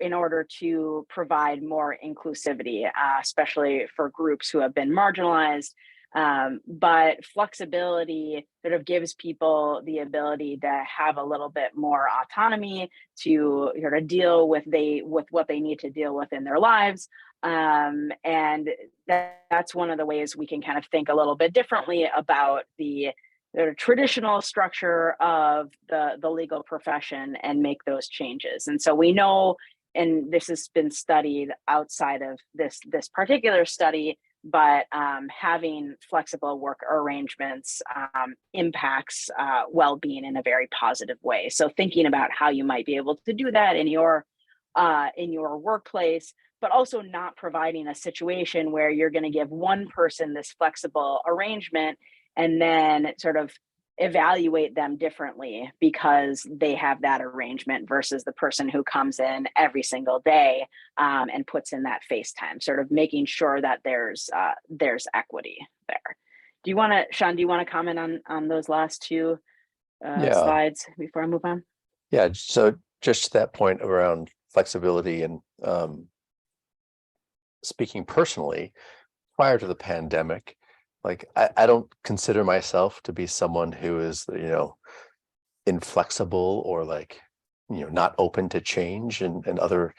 in order to provide more inclusivity, especially for groups who have been marginalized. But flexibility sort of gives people the ability to have a little bit more autonomy to sort of deal with what they need to deal with in their lives. And that's one of the ways we can kind of think a little bit differently about the traditional structure of the legal profession and make those changes. And so we know, and this has been studied outside of this particular study, but having flexible work arrangements impacts well-being in a very positive way. So thinking about how you might be able to do that in your workplace, but also not providing a situation where you're going to give one person this flexible arrangement and then sort of evaluate them differently because they have that arrangement versus the person who comes in every single day and puts in that face time, sort of making sure that there's equity there. Shawn, do you want to comment on those last two slides before I move on? Yeah, so just to that point around flexibility, and speaking personally, prior to the pandemic, like I don't consider myself to be someone who is, inflexible or not open to change and other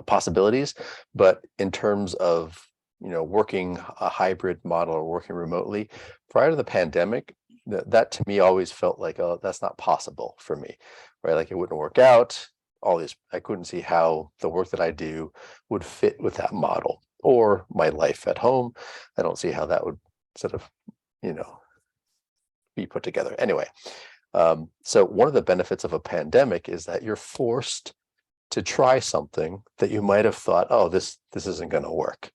possibilities. But in terms of, working a hybrid model or working remotely prior to the pandemic, that to me always felt like, oh, that's not possible for me, right? Like it wouldn't work out. I couldn't see how the work that I do would fit with that model. Or my life at home, I don't see how that would sort of, be put together. Anyway, so one of the benefits of a pandemic is that you're forced to try something that you might have thought, oh, this isn't going to work.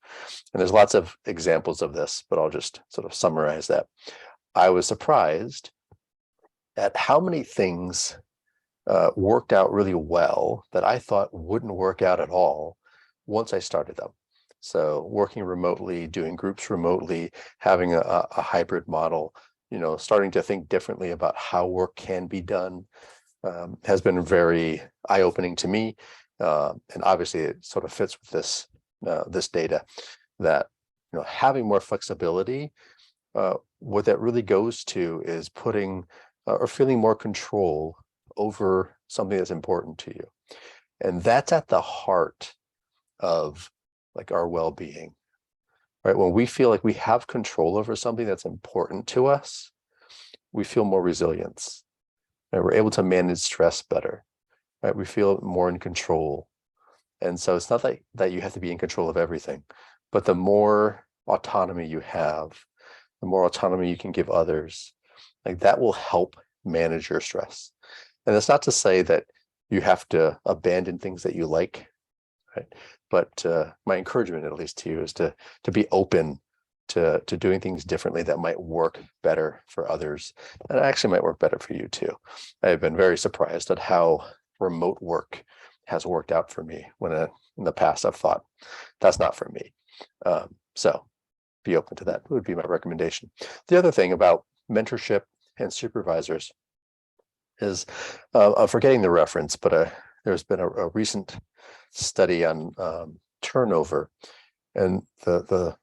And there's lots of examples of this, but I'll just sort of summarize that. I was surprised at how many things worked out really well that I thought wouldn't work out at all once I started them. So working remotely, doing groups remotely, having a hybrid model, starting to think differently about how work can be done has been very eye-opening to me. And obviously it sort of fits with this data that, having more flexibility, what that really goes to is putting or feeling more control over something that's important to you. And that's at the heart of our well-being, right? When we feel like we have control over something that's important to us, we feel more resilience, right? We're able to manage stress better, right? We feel more in control. And so it's not that you have to be in control of everything, but the more autonomy you have, the more autonomy you can give others, that will help manage your stress. And that's not to say that you have to abandon things that you like, right? But my encouragement, at least to you, is to be open to doing things differently that might work better for others, and actually might work better for you too. I've been very surprised at how remote work has worked out for me when in the past I've thought that's not for me. So be open to that would be my recommendation. The other thing about mentorship and supervisors is, I'm forgetting the reference, but there's been a recent study on turnover, and the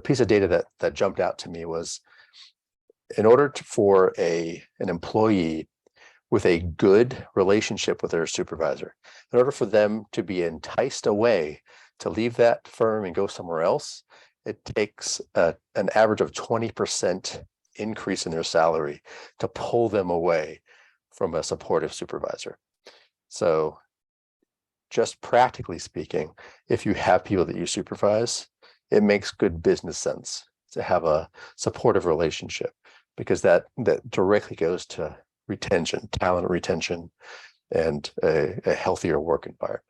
piece of data that jumped out to me was, in order for an employee with a good relationship with their supervisor, in order for them to be enticed away to leave that firm and go somewhere else, it takes an average of 20% increase in their salary to pull them away from a supportive supervisor. So just practically speaking, if you have people that you supervise, it makes good business sense to have a supportive relationship, because that directly goes to retention, talent retention, and a healthier work environment.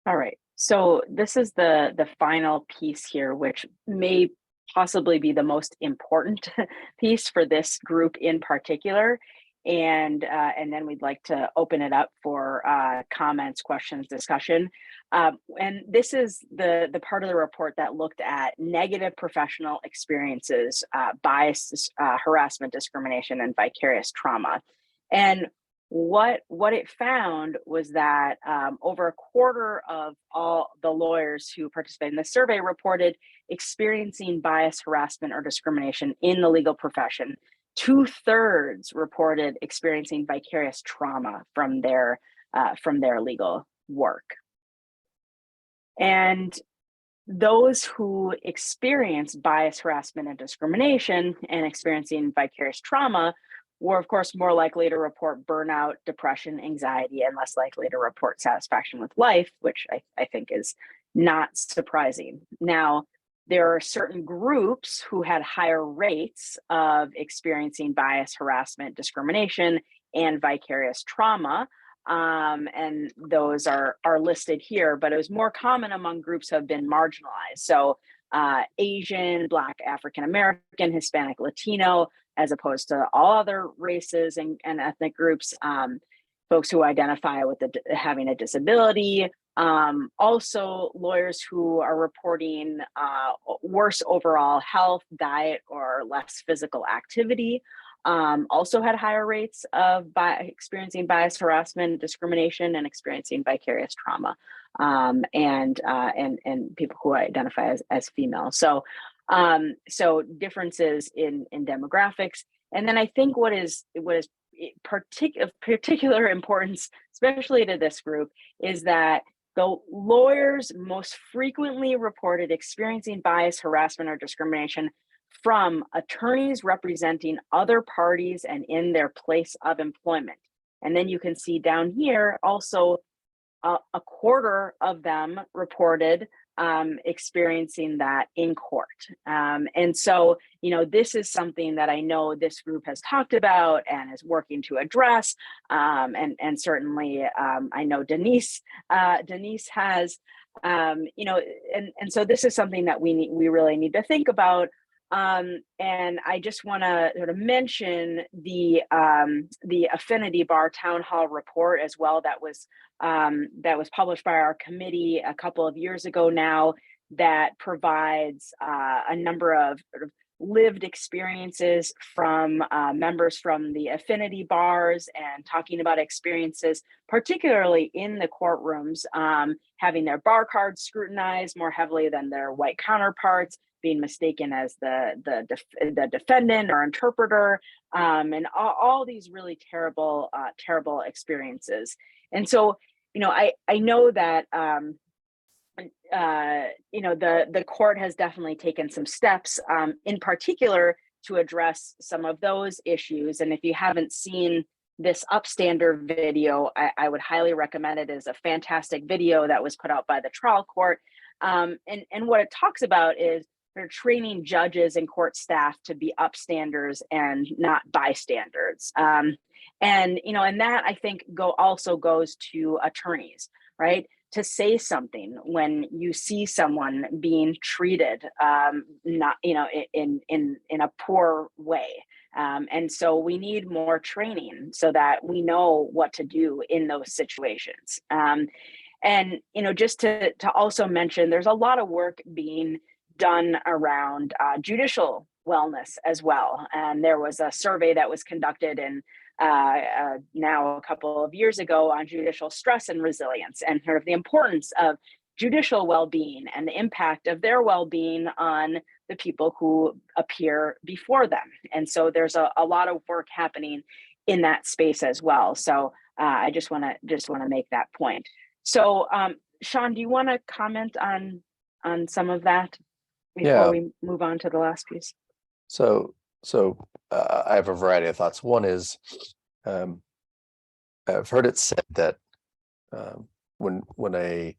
All right. So this is the final piece here, which may possibly be the most important piece for this group in particular. And then we'd like to open it up for comments, questions, discussion. And this is the part of the report that looked at negative professional experiences, bias, harassment, discrimination, and vicarious trauma. And what it found was that over a quarter of all the lawyers who participated in the survey reported experiencing bias, harassment, or discrimination in the legal profession. 2/3 reported experiencing vicarious trauma from their legal work. And those who experience bias, harassment, and discrimination and experiencing vicarious trauma were, of course, more likely to report burnout, depression, anxiety, and less likely to report satisfaction with life, which I think is not surprising. Now, there are certain groups who had higher rates of experiencing bias, harassment, discrimination, and vicarious trauma. And those are listed here, but it was more common among groups who have been marginalized. So Asian, Black, African American, Hispanic, Latino, as opposed to all other races and ethnic groups, folks who identify with having a disability, also lawyers who are reporting worse overall health, diet, or less physical activity, also had higher rates of experiencing bias, harassment, discrimination, and experiencing vicarious trauma, and people who identify as female. So differences in demographics. And then I think what is particular importance, especially to this group, is that the lawyers most frequently reported experiencing bias, harassment, or discrimination from attorneys representing other parties and in their place of employment. And then you can see down here also a quarter of them reported experiencing that in court. And so, this is something that I know this group has talked about and is working to address. And certainly, I know Denise has, and so this is something that we really need to think about. And I just want to sort of mention the Affinity Bar Town Hall report as well that was published by our committee a couple of years ago now, that provides a number of sort of lived experiences from members from the affinity bars, and talking about experiences, particularly in the courtrooms, having their bar cards scrutinized more heavily than their white counterparts, being mistaken as the defendant or interpreter, and all these really terrible experiences. And so, I know that the court has definitely taken some steps, in particular, to address some of those issues. And if you haven't seen this Upstander video, I would highly recommend it. It is a fantastic video that was put out by the trial court. And what it talks about is they're training judges and court staff to be upstanders and not bystanders. And that I think also goes to attorneys, right? To say something when you see someone being treated not in a poor way. And so we need more training so that we know what to do in those situations. And just to also mention, there's a lot of work being done around judicial wellness as well. And there was a survey that was conducted in now a couple of years ago on judicial stress and resilience, and sort of the importance of judicial well-being and the impact of their well-being on the people who appear before them. And so there's a lot of work happening in that space as well. So I just want to make that point. So Shawn, do you want to comment on some of that before we move on to the last piece? So I have a variety of thoughts. One is, I've heard it said that when a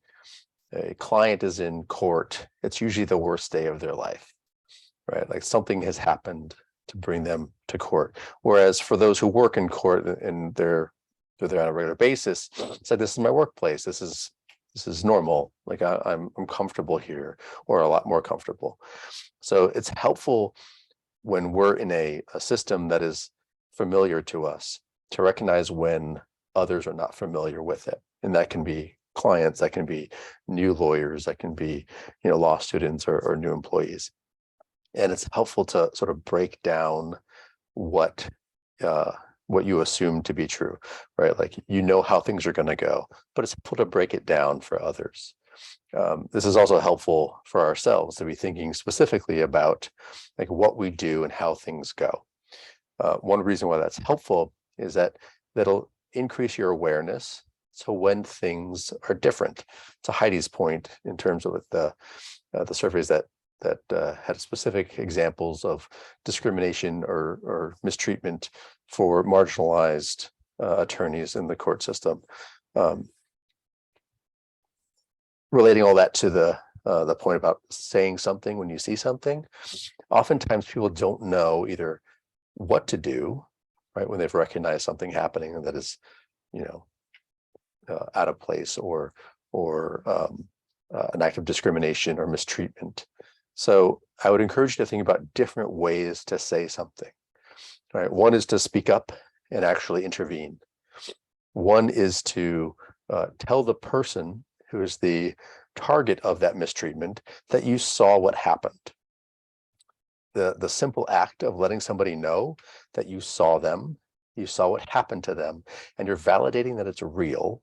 client is in court, it's usually the worst day of their life, right? Like something has happened to bring them to court. Whereas for those who work in court and they're on a regular basis, it's like, this is my workplace. This is normal. Like I'm comfortable here, or a lot more comfortable. So it's helpful when we're in a system that is familiar to us to recognize when others are not familiar with it. And that can be clients, that can be new lawyers, that can be, law students or new employees. And it's helpful to sort of break down what you assume to be true, right? Like, how things are going to go, but it's helpful to break it down for others. This is also helpful for ourselves to be thinking specifically about like what we do and how things go. One reason why that's helpful is that that'll increase your awareness. So when things are different, to Heidi's point in terms of the surveys that had specific examples of discrimination or mistreatment for marginalized attorneys in the court system. Relating all that to the point about saying something when you see something, oftentimes people don't know either what to do, right, when they've recognized something happening that is, out of place or an act of discrimination or mistreatment. So I would encourage you to think about different ways to say something. Right. One is to speak up and actually intervene. One is to tell the person who is the target of that mistreatment that you saw what happened. The simple act of letting somebody know that you saw them, you saw what happened to them, and you're validating that it's real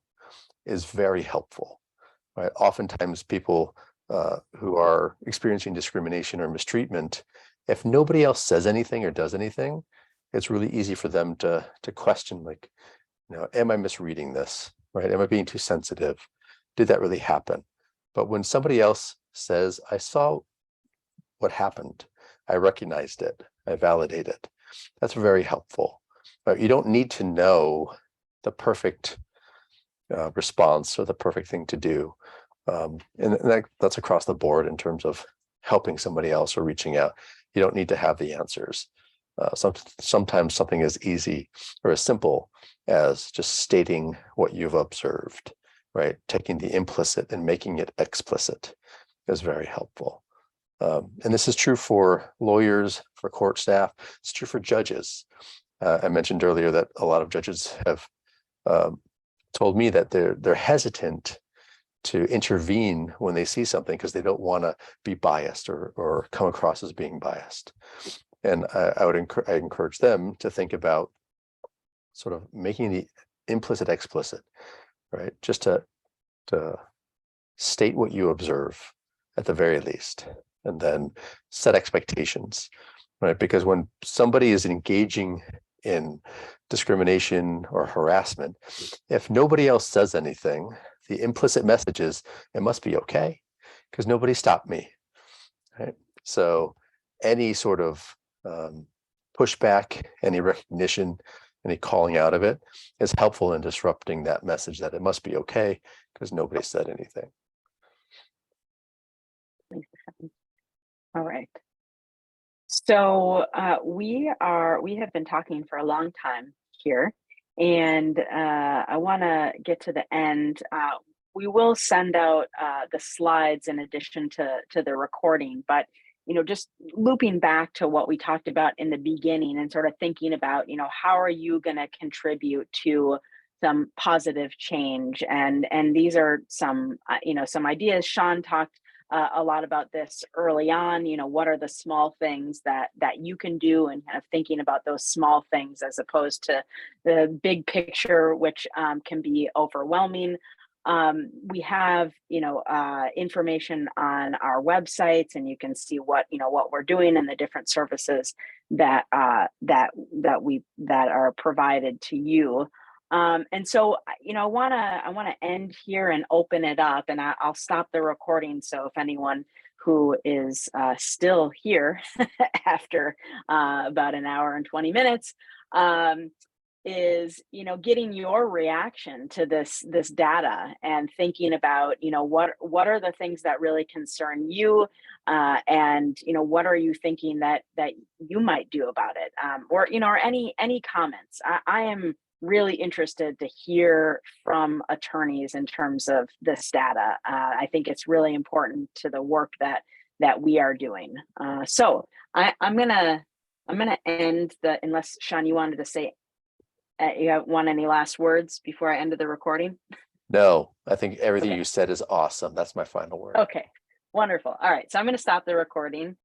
is very helpful. Right. Oftentimes people who are experiencing discrimination or mistreatment, if nobody else says anything or does anything, it's really easy for them to question, like, am I misreading this? Right? Am I being too sensitive? Did that really happen? But when somebody else says, I saw what happened, I recognized it, I validate it, that's very helpful. Right? You don't need to know the perfect response or the perfect thing to do. And that's across the board in terms of helping somebody else or reaching out. You don't need to have the answers. Sometimes something as easy or as simple as just stating what you've observed, right? Taking the implicit and making it explicit is very helpful. And this is true for lawyers, for court staff. It's true for judges. I mentioned earlier that a lot of judges have told me that they're hesitant to intervene when they see something because they don't want to be biased or come across as being biased. And I encourage them to think about sort of making the implicit explicit, right? Just to state what you observe at the very least, and then set expectations, right? Because when somebody is engaging in discrimination or harassment, if nobody else says anything, the implicit message is, it must be okay because nobody stopped me, right? So any sort of pushback, any recognition, any calling out of it is helpful in disrupting that message that it must be okay because nobody said anything. All right. So we have been talking for a long time here, and I want to get to the end. We will send out the slides in addition to the recording, but just looping back to what we talked about in the beginning and sort of thinking about, how are you going to contribute to some positive change? And these are some, some ideas. Shawn talked a lot about this early on. What are the small things that you can do, and kind of thinking about those small things as opposed to the big picture, which can be overwhelming. We have, information on our websites, and you can see what we're doing and the different services that are provided to you. And so, I want to end here and open it up, and I'll stop the recording. So if anyone who is still here after about an hour and 20 minutes, is, getting your reaction to this data and thinking about, what are the things that really concern you, and what are you thinking that you might do about it, or any comments. I am really interested to hear from attorneys in terms of this data. I think it's really important to the work that we are doing. So I'm gonna end unless Shawn, you wanted to say, you want any last words before I ended the recording? No, I think everything Okay. you said is awesome. That's my final word. Okay, wonderful. All right, so I'm going to stop the recording.